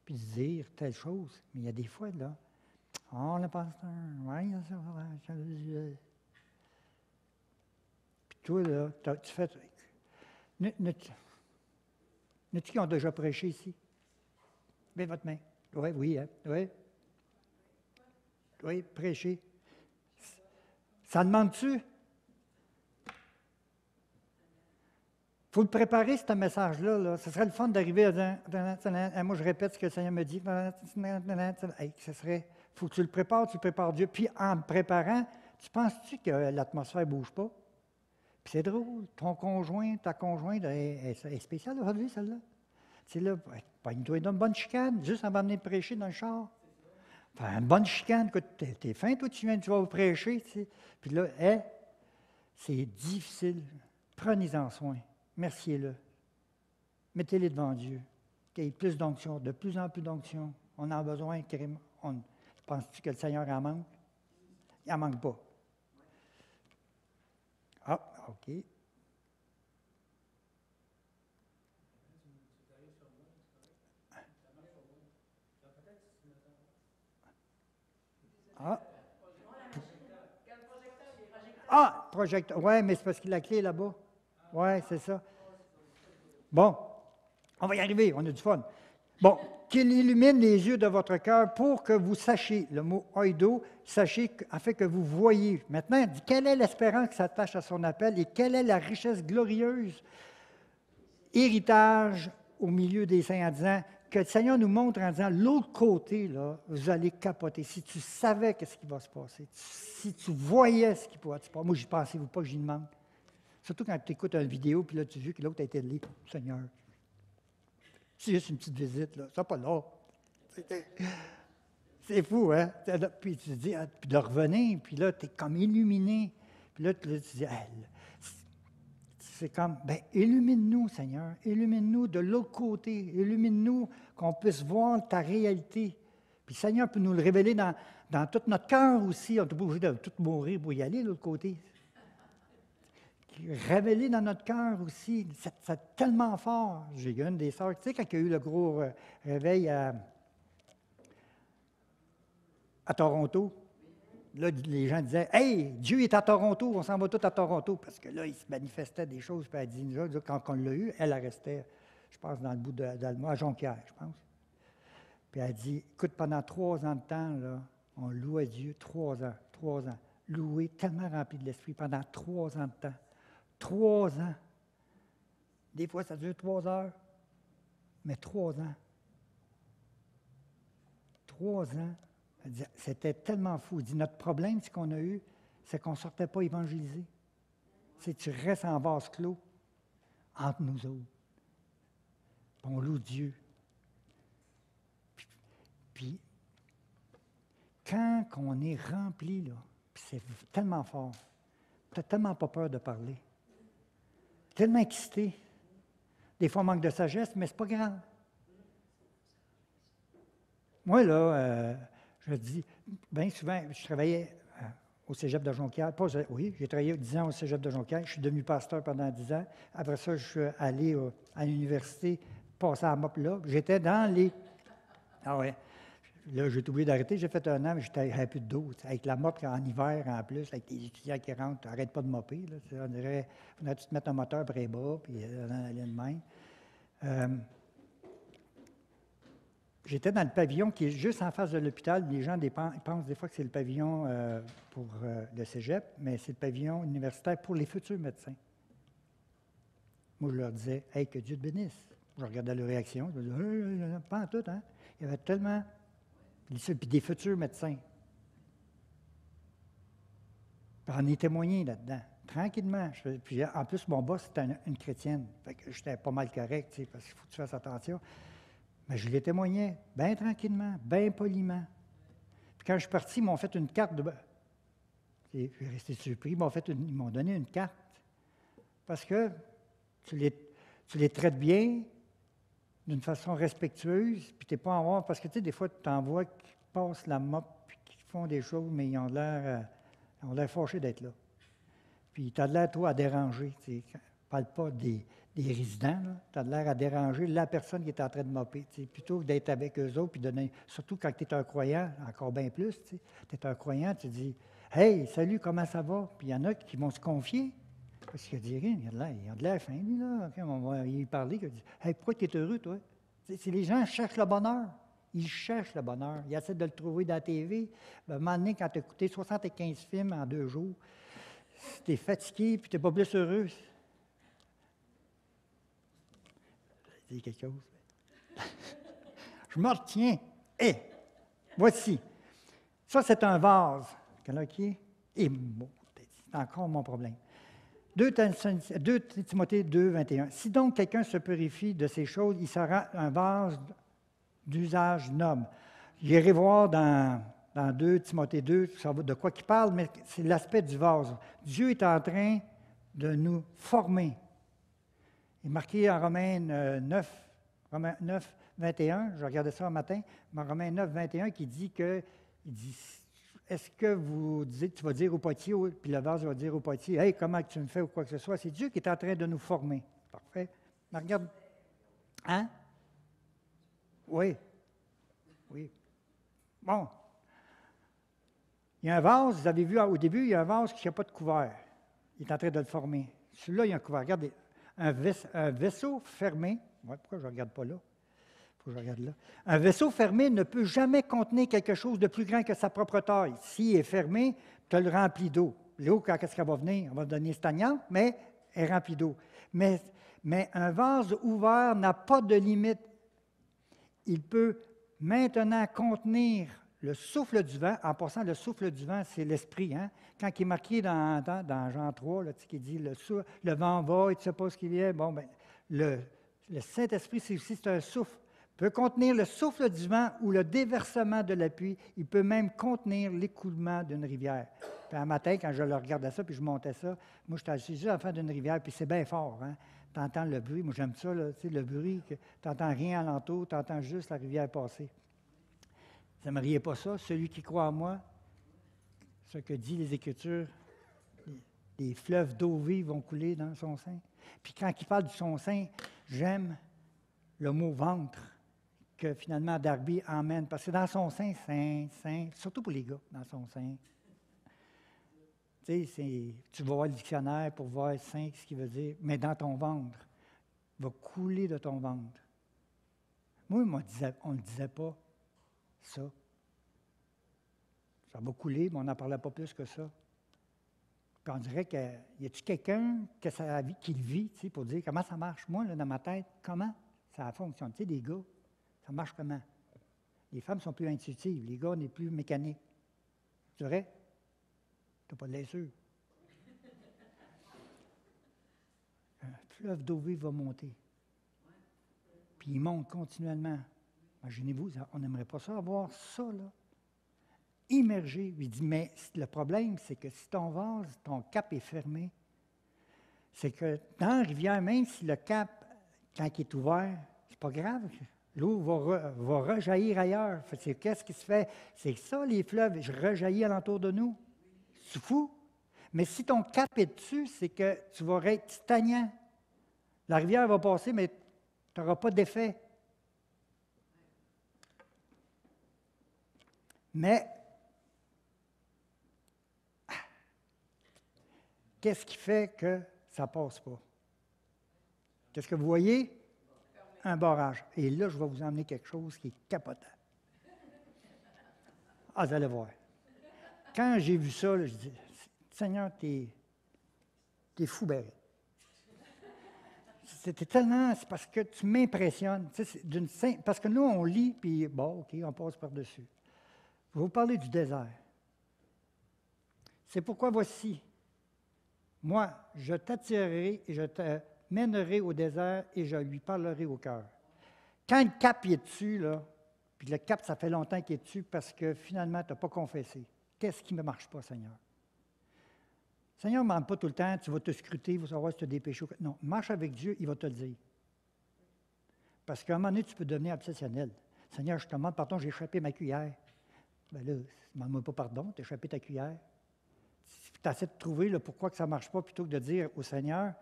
Speaker 1: puis de dire telle chose. Mais il y a des fois, là, « Oh, le pasteur, oui, ça va. » Puis toi, là, tu fais... N'as-tu qui ont déjà prêché ici? Levez votre main. Oui, oui, hein? Oui. Oui, prêcher. Ça demande-tu? Il faut le préparer, ce message-là. Là. Ce serait le fun d'arriver à dire, moi je répète ce que le Seigneur me dit. Hey, ce serait, il faut que tu le prépares Dieu. Puis en me préparant, tu penses-tu que l'atmosphère ne bouge pas? Puis c'est drôle, ton conjoint, ta conjointe est spéciale aujourd'hui, celle-là. Tu sais, là, il doit y avoir une bonne chicane, juste avant de venir prêcher dans le char. Enfin, une bonne chicane, t'es fin, toi, tu vas vous prêcher, tu sais. Puis là, c'est difficile. Prenez-en soin. Merciez-le. Mettez-les devant Dieu. Qu'il y ait plus d'onction, de plus en plus d'onction. On en a besoin, crime. Penses-tu que le Seigneur en manque? Il n'en manque pas. Ah, OK. Projecteur. Oui, mais c'est parce que la clé est là-bas. Oui, c'est ça. Bon, on va y arriver, on a du fun. Bon, qu'il illumine les yeux de votre cœur pour que vous sachiez, le mot oido, sachez, afin que vous voyiez. Maintenant, quelle est l'espérance qui s'attache à son appel et quelle est la richesse glorieuse, héritage au milieu des saints en disant, que le Seigneur nous montre en disant, l'autre côté, là, vous allez capoter. Si tu savais qu'est-ce qui va se passer, si tu voyais ce qui pourrait se passer, moi, j'y pensez-vous pas que j'y demande. Surtout quand tu écoutes une vidéo, puis là, tu vois que l'autre a été lié. Seigneur, c'est juste une petite visite, là. Ça pas là. C'est fou, hein? Puis tu te dis, puis de revenir, puis là, tu es comme illuminé. Puis là, tu dis, c'est comme, illumine-nous, Seigneur. Illumine-nous de l'autre côté. Illumine-nous qu'on puisse voir ta réalité. Puis le Seigneur peut nous le révéler dans tout notre cœur aussi. On n'est pas obligé de tout mourir pour y aller de l'autre côté. Révéler dans notre cœur aussi. C'est tellement fort. J'ai eu une des sœurs, tu sais, quand il y a eu le gros réveil à Toronto, là, les gens disaient « Hey, Dieu est à Toronto, on s'en va tous à Toronto. » Parce que là, il se manifestait des choses. Puis elle dit, là, quand on l'a eu, elle restait, je pense, dans le bout d'Allemagne, à Jonquière, je pense. Puis elle dit, écoute, pendant 3 ans de temps, là, on louait Dieu 3 ans. Loué, tellement rempli de l'Esprit, pendant 3 ans de temps. 3 ans. Des fois, ça dure 3 heures, mais 3 ans. 3 ans. C'était tellement fou. Il dit, notre problème, ce qu'on a eu, c'est qu'on ne sortait pas évangéliser. C'est que tu restes en vase clos entre nous autres. Puis on loue Dieu. Puis quand on est rempli, là, puis c'est tellement fort, tu n'as tellement pas peur de parler. Tellement excité. Des fois, on manque de sagesse, mais ce n'est pas grave. Moi, là, je dis, bien souvent, je travaillais au cégep de Jonquière. J'ai travaillé 10 ans au cégep de Jonquière. Je suis devenu pasteur pendant 10 ans. Après ça, je suis allé à l'université, passé à la MOP là. J'étais dans les... Ah ouais. Là, j'ai oublié d'arrêter. J'ai fait 1 an, mais j'étais un peu d'eau. Avec la MOP en hiver, en plus, avec les étudiants qui rentrent, tu n'arrêtes pas de mopper. Là. On dirait, faudrait-tu te mettre un moteur près les bras, puis aller de même. J'étais dans le pavillon qui est juste en face de l'hôpital. Les gens pensent des fois que c'est le pavillon pour le cégep, mais c'est le pavillon universitaire pour les futurs médecins. Moi, je leur disais, « Hey, que Dieu te bénisse. » Je regardais leur réaction. Je me disais, « Pas en tout, hein? » Il y avait tellement... Puis des futurs médecins. Puis on est témoigné là-dedans. tranquillement. Puis en plus, mon boss, c'était une chrétienne. Fait que j'étais pas mal correct, tu sais, parce qu'il faut que tu fasses attention. Mais je les témoignais, bien tranquillement, bien poliment. Puis quand je suis parti, ils m'ont fait une carte de... Je suis resté surpris, ils m'ont donné une carte. Parce que tu les traites bien, d'une façon respectueuse, puis tu n'es pas en voir, parce que tu sais, des fois, tu en vois qui passent la mop, puis qui font des choses, mais ils ont l'air fâchés d'être là. Puis tu as l'air, toi, à déranger. Tu sais, parle pas des résidents, tu as l'air à déranger la personne qui est en train de mopper. Tu sais, plutôt que d'être avec eux autres, puis donner, surtout quand tu es un croyant, encore bien plus, tu es un croyant, tu dis « Hey, salut, comment ça va? » Puis il y en a qui vont se confier. Parce qu'il dit rien, il a de l'air fin, lui, là. Quand on va y parler, il dit « Hey, pourquoi tu es heureux, toi? » Si les gens cherchent le bonheur, ils cherchent le bonheur. Ils essaient de le trouver dans la TV. À un moment donné, quand tu as écouté 75 films en 2 jours, si tu es fatigué et tu n'es pas plus heureux, je dis quelque chose. Je me retiens. Et voici. Ça, c'est un vase. Quel qui est? Et bon, c'est encore mon problème. 2 Timothée 2, 21. Si donc quelqu'un se purifie de ces choses, il sera un vase d'usage noble. J'irai voir dans 2 Timothée 2, de quoi il parle, mais c'est l'aspect du vase. Dieu est en train de nous former. Il est marqué en Romains 9, 21, je regardais ça un matin, mais Romains 9, 21, qui dit est-ce que vous dites, tu vas dire au potier, puis le vase va dire au potier, « Hey, comment tu me fais ou quoi que ce soit? » C'est Dieu qui est en train de nous former. Parfait. Mais regarde. Hein? Oui. Oui. Bon. Il y a un vase, vous avez vu au début, il y a un vase qui n'a pas de couvert. Il est en train de le former. Celui-là, il y a un couvert. Regardez, un vaisseau fermé. Ouais, pourquoi je ne regarde pas là? Faut que je regarde là. Un vaisseau fermé ne peut jamais contenir quelque chose de plus grand que sa propre taille. S'il est fermé, tu le remplis d'eau. L'eau, quand est-ce qu'elle va venir? Elle va donner stagnante, mais elle est remplie d'eau. Mais un vase ouvert n'a pas de limite. Il peut maintenant contenir le souffle du vent. En passant, le souffle du vent, c'est l'esprit. Hein? Quand il est marqué dans Jean 3, là, qui dit le vent va et tu ne sais pas ce qu'il y a, bon, ben, le Saint-Esprit, c'est un souffle. Il peut contenir le souffle du vent ou le déversement de la pluie. Il peut même contenir l'écoulement d'une rivière. Puis un matin, quand je le regardais ça, puis je montais ça, moi, j'étais assis en fin d'une rivière, puis c'est bien fort. Hein? Tu entends le bruit. Moi, j'aime ça, là, le bruit. Tu n'entends rien alentour, tu entends juste la rivière passer. Vous n'aimeriez pas ça? Celui qui croit en moi, ce que dit les Écritures, les fleuves d'eau vive vont couler dans son sein. Puis quand il parle de son sein, j'aime le mot ventre que finalement Darby emmène, parce que dans son sein, sein, surtout pour les gars, dans son sein. Tu sais, tu vas voir le dictionnaire pour voir sein, ce qu'il veut dire, mais dans ton ventre, il va couler de ton ventre. Moi, on ne disait pas ça. Ça va couler, mais on n'en parlait pas plus que ça. Puis on dirait qu'il y a-tu quelqu'un qui le vit, tu sais, pour dire comment ça marche? Moi, là, dans ma tête, comment ça fonctionne? Tu sais, des gars, ça marche comment? Les femmes sont plus intuitives, les gars, on est plus mécaniques. C'est vrai? Tu n'as pas de l'air sûr. Un fleuve d'eau vive va monter. Puis il monte continuellement. Imaginez-vous, on n'aimerait pas ça, avoir ça, là. Immergé. Il dit, mais le problème, c'est que si ton vase, ton cap est fermé, c'est que dans la rivière, même si le cap, quand il est ouvert, c'est pas grave. L'eau va rejaillir ailleurs. Qu'est-ce qui se fait? C'est ça, les fleuves, je rejaillis alentour de nous. C'est fou. Mais si ton cap est dessus, c'est que tu vas être stagnant. La rivière va passer, mais tu n'auras pas d'effet. Mais qu'est-ce qui fait que ça ne passe pas? Qu'est-ce que vous voyez? Un barrage. Et là, je vais vous emmener quelque chose qui est capotant. Ah, vous allez voir. Quand j'ai vu ça, là, je dis, Seigneur, t'es fou, Barry. C'était tellement, c'est parce que tu m'impressionnes. Tu sais, parce que nous, on lit, puis bon, OK, on passe par-dessus. Je vais vous parler du désert. C'est pourquoi voici, Moi, je t'attirerai et je te mènerai au désert et je lui parlerai au cœur. Quand le cap il est dessus, là, puis le cap, ça fait longtemps qu'il est dessus parce que finalement, tu n'as pas confessé. Qu'est-ce qui ne marche pas, Seigneur? Le Seigneur ne demande pas tout le temps, tu vas te scruter, il va savoir si tu as des péchés. Non, marche avec Dieu, il va te le dire. Parce qu'à un moment donné, tu peux devenir obsessionnel. Seigneur, je te demande pardon, j'ai échappé ma cuillère. Bien là, demande-moi pas pardon, tu as échappé ta cuillère. Tu essaies de trouver là, pourquoi que ça ne marche pas plutôt que de dire au Seigneur,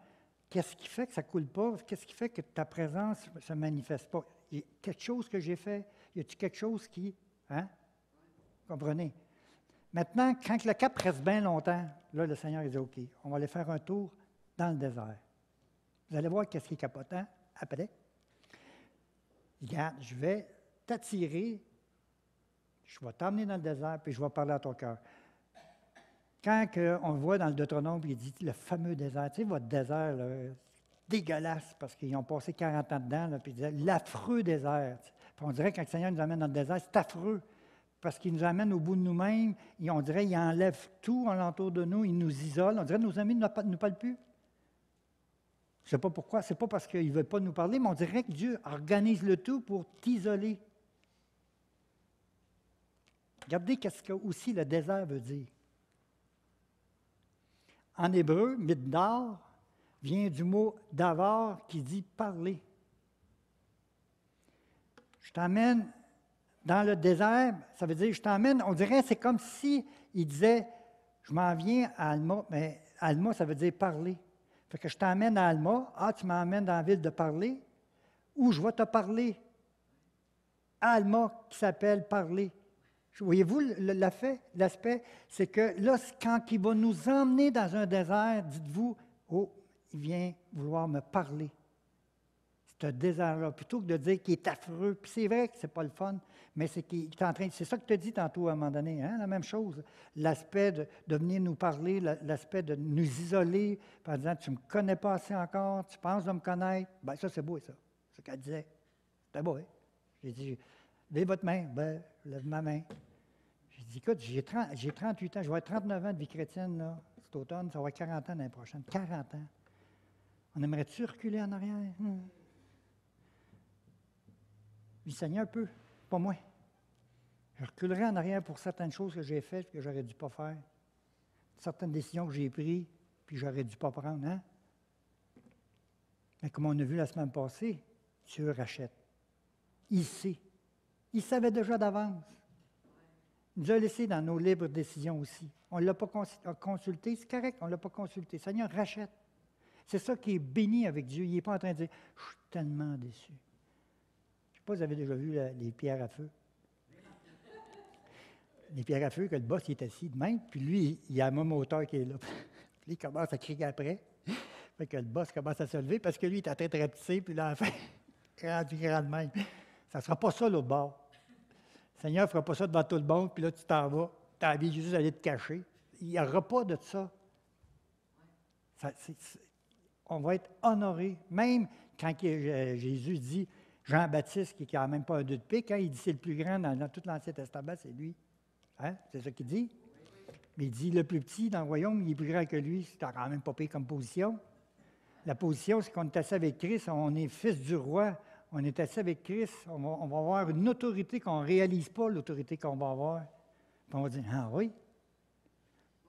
Speaker 1: qu'est-ce qui fait que ça ne coule pas? Qu'est-ce qui fait que ta présence ne se manifeste pas? Il y a quelque chose que j'ai fait? Y a-t-il quelque chose qui... Hein? Comprenez? Maintenant, quand le cap reste bien longtemps, là, le Seigneur il dit, OK, on va aller faire un tour dans le désert. Vous allez voir qu'est-ce qui est capotant après. Regarde, je vais t'attirer, je vais t'emmener dans le désert, puis je vais parler à ton cœur. Quand on voit dans le Deutéronome, il dit le fameux désert, tu sais, votre désert, là, dégueulasse, parce qu'ils ont passé 40 ans dedans, là, puis ils disaient l'affreux désert. Puis on dirait que quand le Seigneur nous amène dans le désert, c'est affreux, parce qu'il nous amène au bout de nous-mêmes, et on dirait qu'il enlève tout alentour de nous, il nous isole, on dirait que nos amis ne nous parlent plus. Je ne sais pas pourquoi, ce n'est pas parce qu'ils ne veulent pas nous parler, mais on dirait que Dieu organise le tout pour t'isoler. Regardez qu'est-ce que aussi le désert veut dire. En hébreu, midbar vient du mot davar qui dit parler. Je t'emmène dans le désert, ça veut dire je t'emmène, on dirait c'est comme si il disait je m'en viens à Alma, mais Alma ça veut dire parler. Fait que je t'emmène à Alma, tu m'emmènes dans la ville de parler, ou je vais te parler. Alma qui s'appelle parler. Voyez-vous l'aspect? C'est que là, quand il va nous emmener dans un désert, dites-vous, il vient vouloir me parler. C'est un désert-là, plutôt que de dire qu'il est affreux. Puis c'est vrai que c'est pas le fun, mais c'est qu'il est en train. C'est ça que tu as dit tantôt à un moment donné, hein, la même chose. L'aspect de venir nous parler, l'aspect de nous isoler, en disant tu ne me connais pas assez encore, tu penses de me connaître. Bien, ça, c'est beau, ça. C'est ce qu'elle disait. C'était beau, hein? J'ai dit, levez votre main. Ben, lève ma main. J'ai dit, écoute, j'ai 38 ans, je vais avoir 39 ans de vie chrétienne, là, cet automne, ça va être 40 ans l'année prochaine. 40 ans. On aimerait-tu reculer en arrière? Le Seigneur peut, pas moi. Je reculerai en arrière pour certaines choses que j'ai faites et que j'aurais dû pas faire. Certaines décisions que j'ai prises puis que j'aurais dû pas prendre. Hein? Mais comme on a vu la semaine passée, Dieu rachète. Il sait. Il savait déjà d'avance. Il nous a laissé dans nos libres décisions aussi. On ne l'a pas consulté, c'est correct, on ne l'a pas consulté. Seigneur, rachète. C'est ça qui est béni avec Dieu. Il n'est pas en train de dire « Je suis tellement déçu ». Je ne sais pas si vous avez déjà vu les pierres à feu. Les pierres à feu, que le boss il est assis de même, puis lui, il y a un même moteur qui est là. Puis il commence à crier après. Fait que le boss commence à se lever parce que lui, il est en train de rapetisser, puis là, enfin, rendu grand de même. Ça ne sera pas ça l'autre bord. Le Seigneur ne fera pas ça devant tout le monde, puis là, tu t'en vas. Tu as envie juste d'aller te cacher. Il n'y aura pas de ça. On va être honoré. Même quand Jésus dit, Jean-Baptiste, qui n'a même pas un 2 de pique, hein, il dit c'est le plus grand dans tout l'Ancien Testament, c'est lui. Hein? C'est ça qu'il dit. Mais il dit le plus petit dans le royaume, il est plus grand que lui. C'est quand même pas pire comme position. La position, c'est qu'on est assis avec Christ, on est fils du roi. On est assis avec Christ, on va avoir une autorité qu'on ne réalise pas, l'autorité qu'on va avoir. Puis on va dire, ah oui.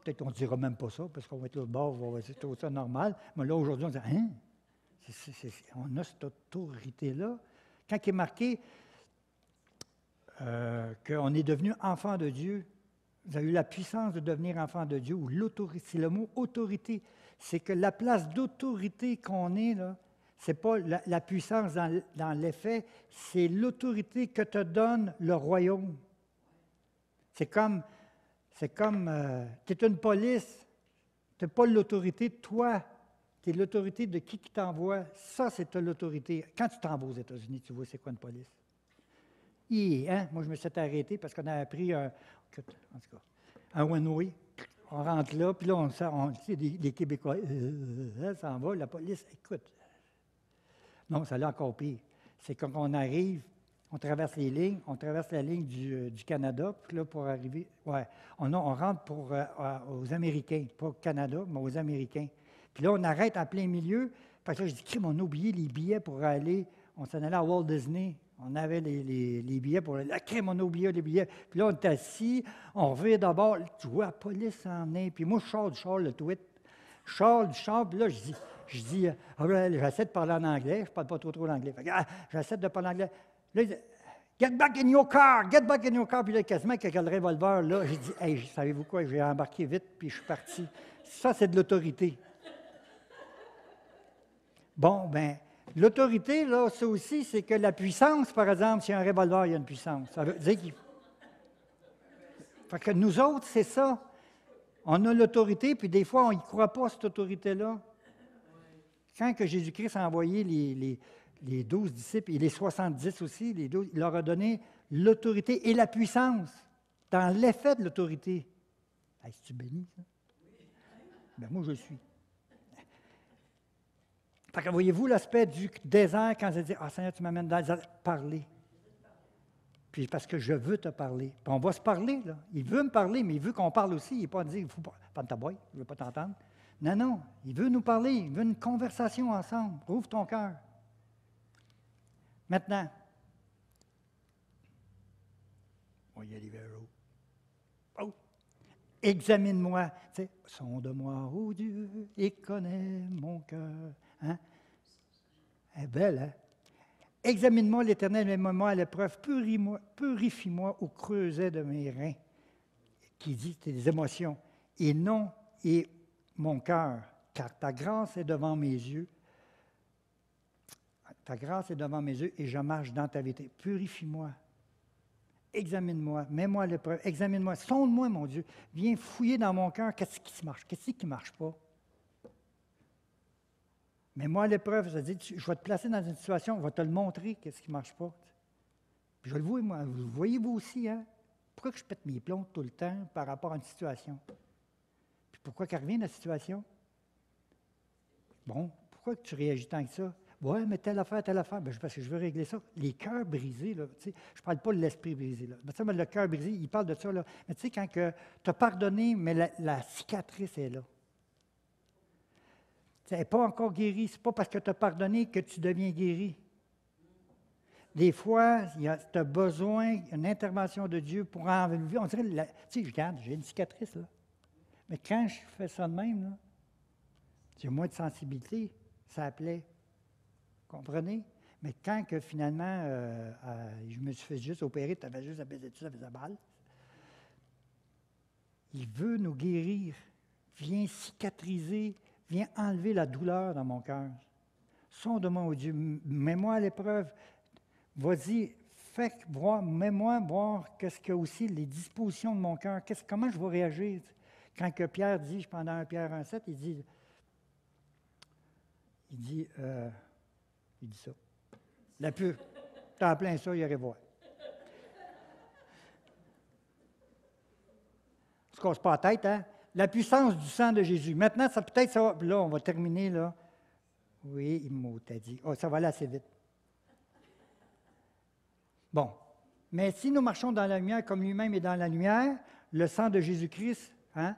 Speaker 1: Peut-être qu'on ne dira même pas ça, parce qu'on va être là au bord, on va dire tout ça normal. Mais là, aujourd'hui, on dit, hein? On a cette autorité-là. Quand il est marqué qu'on est devenu enfant de Dieu, vous avez eu la puissance de devenir enfant de Dieu, ou l'autorité, c'est le mot autorité. C'est que la place d'autorité qu'on est, là, ce n'est pas la puissance dans l'effet, c'est l'autorité que te donne le royaume. C'est comme tu es une police, tu n'es pas l'autorité de toi, tu es l'autorité de qui t'envoie. Ça, c'est l'autorité. Quand tu t'en vas aux États-Unis, tu vois c'est quoi une police. Moi, je me suis arrêté parce qu'on a pris un one-way. On rentre là, puis là, on les Québécois, ça s'en va, la police, écoute. Non, ça allait encore pire. C'est quand on arrive, on traverse les lignes, on traverse la ligne du Canada, puis là, pour arriver, on rentre aux Américains, pas au Canada, mais aux Américains. Puis là, on arrête en plein milieu. Parce que là, je dis, crime, on a oublié les billets pour aller. On s'en allait à Walt Disney. On avait les billets pour aller. La crime, on a oublié les billets. Puis là, on est assis. On revient d'abord. Tu vois, la police en est. Puis moi, je sors du char, le tweet. Je sors du char. Puis là, je dis j'essaie de parler en anglais. Je ne parle pas trop l'anglais. J'essaie de parler en anglais. Là, il dit, get back in your car, get back in your car. Puis là, quasiment avec le revolver, là, j'ai dit, hey, savez-vous quoi, j'ai embarqué vite, puis je suis parti. Ça, c'est de l'autorité. Bon, bien, l'autorité, là, ça aussi, c'est que la puissance, par exemple, s'il y a un revolver, il y a une puissance. Ça veut dire qu'il. Fait que nous autres, c'est ça. On a l'autorité, puis des fois, on n'y croit pas, cette autorité-là. Quand que Jésus-Christ a envoyé les 12 disciples et les 70 aussi, les 12, il leur a donné l'autorité et la puissance dans l'effet de l'autorité. Hey, est-ce que tu bénis, ça? Bien, moi, je le suis. Fait que voyez-vous l'aspect du désert quand elle dit « Ah, Seigneur, tu m'amènes dans le désert. » Parler. Puis parce que je veux te parler. Puis on va se parler, là. Il veut me parler, mais il veut qu'on parle aussi. Il n'est pas dire « Il faut pas de ta boîte, je ne veux pas t'entendre. » Non, non. Il veut nous parler. Il veut une conversation ensemble. Ouvre ton cœur. Maintenant, on va y aller vers l'eau. Oh! Examine-moi. Tu sais, sonde-moi, ô Dieu, et connais mon cœur. Hein? Elle est belle, hein? Examine-moi, l'Éternel, mets-moi à l'épreuve, purifie-moi au creuset de mes reins, qui dit tes émotions, et non, et mon cœur, car ta grâce est devant mes yeux. Ta grâce est devant mes yeux, et je marche dans ta vérité. Purifie-moi. Examine-moi, mets-moi à l'épreuve, examine-moi, sonde-moi, mon Dieu. Viens fouiller dans mon cœur, qu'est-ce qui marche, qu'est-ce qui ne marche pas. Mets-moi à l'épreuve, ça dit, je vais te placer dans une situation, je vais te le montrer, qu'est-ce qui ne marche pas. Puis je le vois, moi, vous voyez vous aussi, hein? Pourquoi que je pète mes plombs tout le temps par rapport à une situation? Puis pourquoi qu'elle revient la situation? Bon, pourquoi que tu réagis tant que ça? Oui, mais telle affaire. Bien, parce que je veux régler ça. Les cœurs brisés, là, tu sais, je ne parle pas de l'esprit brisé. Là. Mais, le cœur brisé, il parle de ça. Là. Mais tu sais, quand tu as pardonné, mais la cicatrice est là. Elle n'est pas encore guérie. Ce n'est pas parce que tu as pardonné que tu deviens guéri. Des fois, tu as besoin d'une intervention de Dieu pour enlever. On dirait, tu sais, regarde, j'ai une cicatrice, là. Mais quand je fais ça de même, là, j'ai moins de sensibilité, ça plaît. Comprenez? Mais quand que finalement, je me suis fait juste opérer, tu avais juste à baiser dessus, ça faisait mal. Il veut nous guérir. Viens cicatriser, viens enlever la douleur dans mon cœur. Sonde-moi, oh Dieu, mets-moi à l'épreuve. Vas-y, mets-moi voir qu'est-ce que aussi les dispositions de mon cœur, comment je vais réagir. Quand que Pierre dit, pendant 1 Pierre 1,7, il dit ça. La pure. T'as en plein ça, il irait voir. On se casse pas la tête, hein? La puissance du sang de Jésus. Maintenant, ça peut-être ça va. Là, on va terminer, là. Oui, il m'a dit. Oh, ça va aller assez vite. Bon. Mais si nous marchons dans la lumière comme lui-même est dans la lumière, le sang de Jésus-Christ, hein?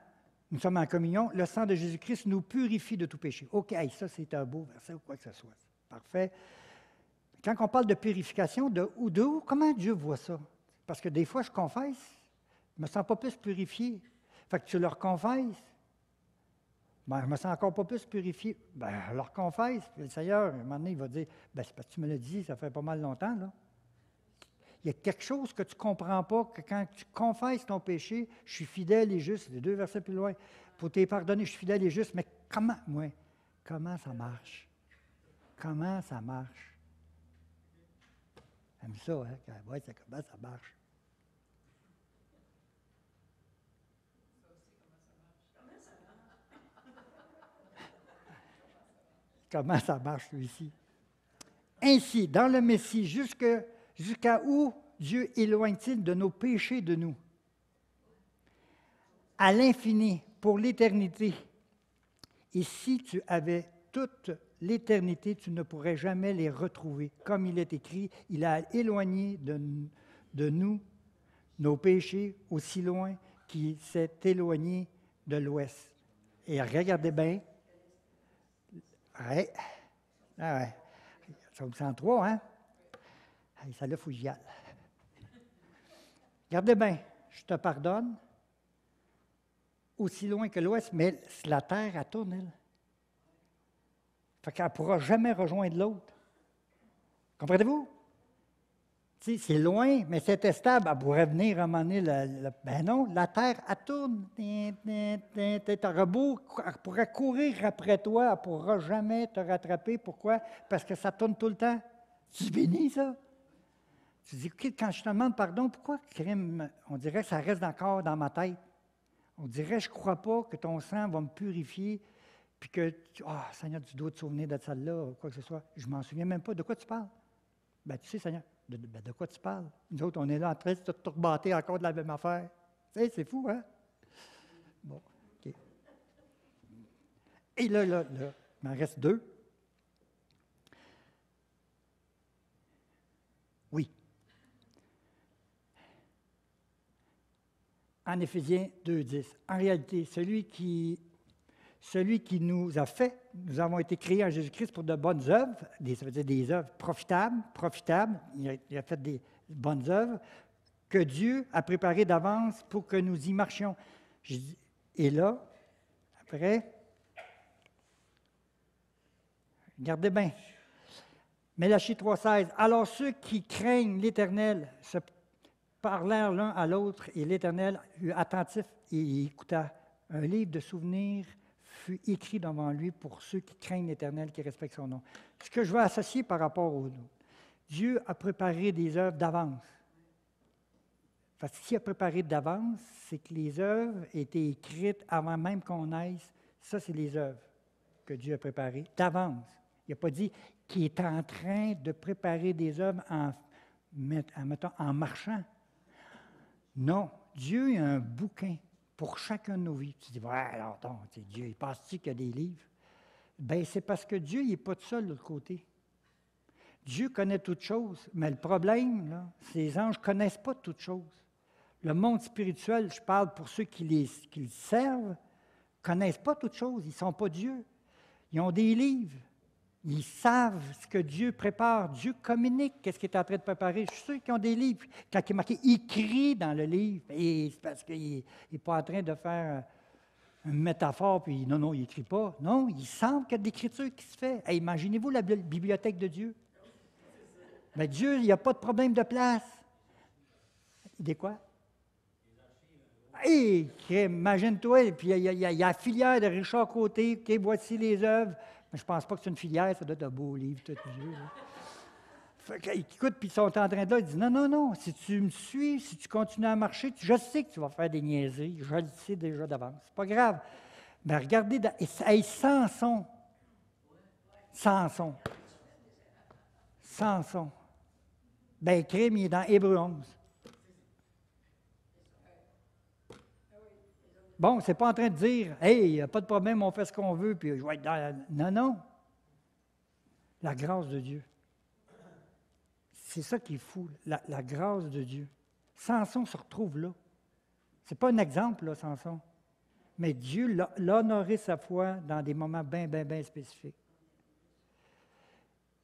Speaker 1: Nous sommes en communion, le sang de Jésus-Christ nous purifie de tout péché. OK, ça, c'est un beau verset ou quoi que ce soit. Parfait. Quand on parle de purification, de où, comment Dieu voit ça? Parce que des fois, je confesse, je ne me sens pas plus purifié. Fait que tu leur confesses. Ben, je me sens encore pas plus purifié. Ben, je leur confesse. Puis le Seigneur, à un moment donné, il va dire, ben, c'est parce que tu me l'as dit, ça fait pas mal longtemps, là. Il y a quelque chose que tu ne comprends pas, que quand tu confesses ton péché, je suis fidèle et juste, les 2 versets plus loin, pour te pardonner, je suis fidèle et juste, mais comment ça marche? Comment ça marche? J'aime ça, hein? Ouais, comment ça marche? Comment ça marche, celui-ci? Ainsi, dans le Messie, jusqu'à où Dieu éloigne-t-il de nos péchés de nous? À l'infini, pour l'éternité. Et si tu avais toute l'éternité, tu ne pourrais jamais les retrouver. Comme il est écrit, il a éloigné de nous nos péchés aussi loin qu'il s'est éloigné de l'ouest. Et regardez bien, Ouais. Ah ouais. Psaume 103, hein? Hey, ça là, il faut que j'y aille. Regardez bien, je te pardonne aussi loin que l'ouest, mais la terre, elle tourne, elle. Fait qu'elle ne pourra jamais rejoindre l'autre. Comprenez-vous? Tu sais, c'est loin, mais c'était stable. Elle pourrait venir à un moment donné. Ben non, la terre, elle tourne. Un robot pourrait courir après toi, elle ne pourra jamais te rattraper. Pourquoi? Parce que ça tourne tout le temps. C'est béni, ça? Tu dis, OK, quand je te demande pardon, pourquoi crime? On dirait que ça reste encore dans ma tête. On dirait, je ne crois pas que ton sang va me purifier, puis que, Seigneur, tu dois te souvenir de celle-là, ou quoi que ce soit. Je ne m'en souviens même pas. De quoi tu parles? Ben, tu sais, Seigneur, de quoi tu parles? Nous autres, on est là en train de te tourbater encore de la même affaire. Tu sais, c'est fou, hein? Bon, OK. Et là, il m'en reste 2. Oui. En Éphésiens 2,10. En réalité, celui qui nous a fait, nous avons été créés en Jésus-Christ pour de bonnes œuvres, ça veut dire des œuvres profitables, il a fait des bonnes œuvres, que Dieu a préparées d'avance pour que nous y marchions. Et là, après, regardez bien, Malachie 3,16. Alors ceux qui craignent l'Éternel se parlèrent l'un à l'autre, et l'Éternel fut attentif et il écouta. Un livre de souvenirs fut écrit devant lui pour ceux qui craignent l'Éternel, qui respectent son nom. Ce que je veux associer par rapport au nom, Dieu a préparé des œuvres d'avance. Parce que s'il a préparé d'avance, c'est que les œuvres étaient écrites avant même qu'on naisse. Ça, c'est les œuvres que Dieu a préparées d'avance. Il n'a pas dit qu'il est en train de préparer des œuvres en marchant. Non, Dieu a un bouquin pour chacun de nos vies. Tu dis, ouais, alors, attends, Dieu, il pense-tu qu'il y a des livres? Bien, c'est parce que Dieu, il n'est pas tout seul de l'autre côté. Dieu connaît toutes choses, mais le problème, là, ces anges ne connaissent pas toutes choses. Le monde spirituel, je parle pour ceux qui le servent, ne connaissent pas toutes choses. Ils ne sont pas Dieu. Ils ont des livres. Ils savent ce que Dieu prépare. Dieu communique qu'est-ce qu'il est en train de préparer. Je suis sûr qu'ils ont des livres. Quand il est marqué « écrit » dans le livre, et c'est parce qu'il n'est pas en train de faire une métaphore, puis non, il n'écrit pas. Non, il semble qu'il y a de l'écriture qui se fait. Hey, imaginez-vous la bibliothèque de Dieu. Mais Dieu, il n'y a pas de problème de place. Des quoi? Hé, imagine-toi, puis il y a la filière de Richard Côté, OK, voici les œuvres. Mais je ne pense pas que c'est une filière, ça doit être un beau livre, tout vieux. Écoute, puis ils sont en train de là, ils disent, non, si tu me suis, si tu continues à marcher, je sais que tu vas faire des niaiseries, je le sais déjà d'avance, c'est pas grave. Mais regardez, Samson, ben crime, il est dans Hébreux 11. Bon, c'est pas en train de dire, hey, il n'y a pas de problème, on fait ce qu'on veut, puis je vais être dans. Non. La grâce de Dieu. C'est ça qui est fou, la grâce de Dieu. Samson se retrouve là. Ce n'est pas un exemple, là, Samson. Mais Dieu l'a honoré sa foi dans des moments bien spécifiques.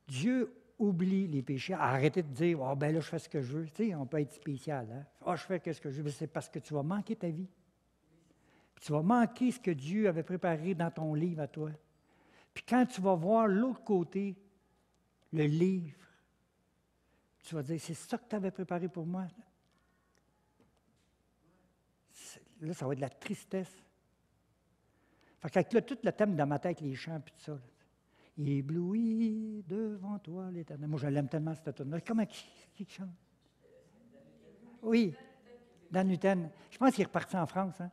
Speaker 1: Dieu oublie les péchés. Arrêtez de dire, oh, ben là, je fais ce que je veux. Tu sais, on peut être spécial. Hein? Oh, je fais ce que je veux. Mais c'est parce que tu vas manquer ta vie. Puis tu vas manquer ce que Dieu avait préparé dans ton livre à toi. Puis quand tu vas voir l'autre côté, le livre, tu vas dire, c'est ça que tu avais préparé pour moi. Là, ça va être de la tristesse. Fait que là, tout le thème dans ma tête, les chants, puis tout ça. Là. Ébloui devant toi l'Éternel. Moi, je l'aime tellement, cette tune-là. Comment qui chante? Oui, Dan Luten. Je pense qu'il est reparti en France. Hein?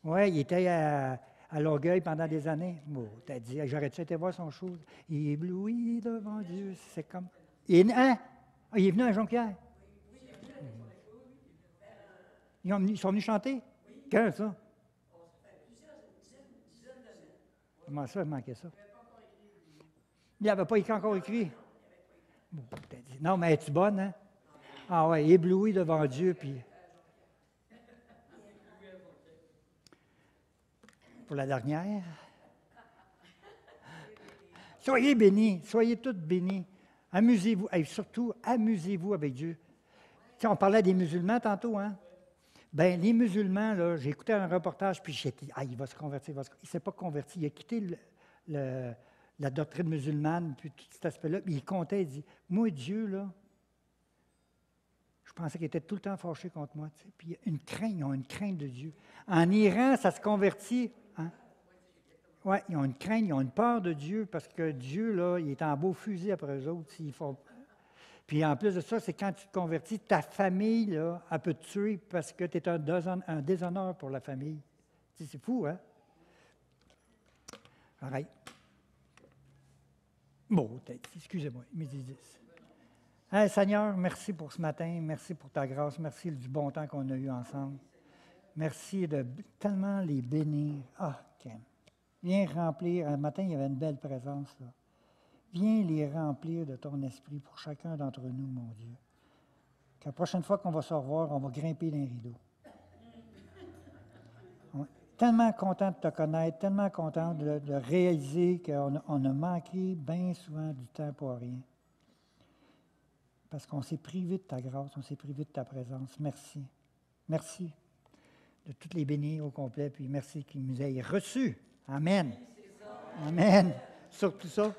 Speaker 1: Oui, il était à Longueuil pendant des années. Bon, t'as dit, j'aurais-tu été voir son show? Ébloui devant Dieu, c'est comme... Il est venu à Jonquière. Ils sont venus chanter? Quand, ça? Comment ça, il manquait ça? Il n'avait pas encore écrit. Bon, t'as dit, non, mais es-tu bonne, hein? Ah ouais, ébloui devant Dieu, puis... Pour la dernière. Soyez bénis, soyez tous bénis. Amusez-vous, et surtout, amusez-vous avec Dieu. Tu sais, on parlait des musulmans tantôt, hein? Bien, les musulmans, là, j'ai écouté un reportage, puis j'ai dit, il va se convertir, il ne s'est pas converti. Il a quitté la doctrine musulmane, puis tout cet aspect-là, puis il comptait, il dit, moi, Dieu, là, je pensais qu'il était tout le temps fâché contre moi. Tu sais. Puis ils ont une crainte de Dieu. En Iran, ça se convertit. Hein? Oui, ils ont une crainte, ils ont une peur de Dieu, parce que Dieu, là, il est en beau fusil après eux autres. Puis en plus de ça, c'est quand tu te convertis, ta famille, là, elle peut te tuer parce que tu es un déshonneur pour la famille. Tu sais, c'est fou, hein? Arrête. Bon, excusez-moi, midi 10. Hey, Seigneur, merci pour ce matin, merci pour ta grâce, merci du bon temps qu'on a eu ensemble. Merci de tellement les bénir. Ah, Ken. Viens remplir. Un matin, il y avait une belle présence, là. Viens les remplir de ton esprit pour chacun d'entre nous, mon Dieu. Que la prochaine fois qu'on va se revoir, on va grimper dans les rideaux. On est tellement content de te connaître, tellement content de réaliser qu'on a manqué bien souvent du temps pour rien. Parce qu'on s'est privé de ta grâce, on s'est privé de ta présence. Merci. Merci de toutes les bénir au complet, puis merci qu'ils nous aient reçus. Amen. Amen. Sur tout ça.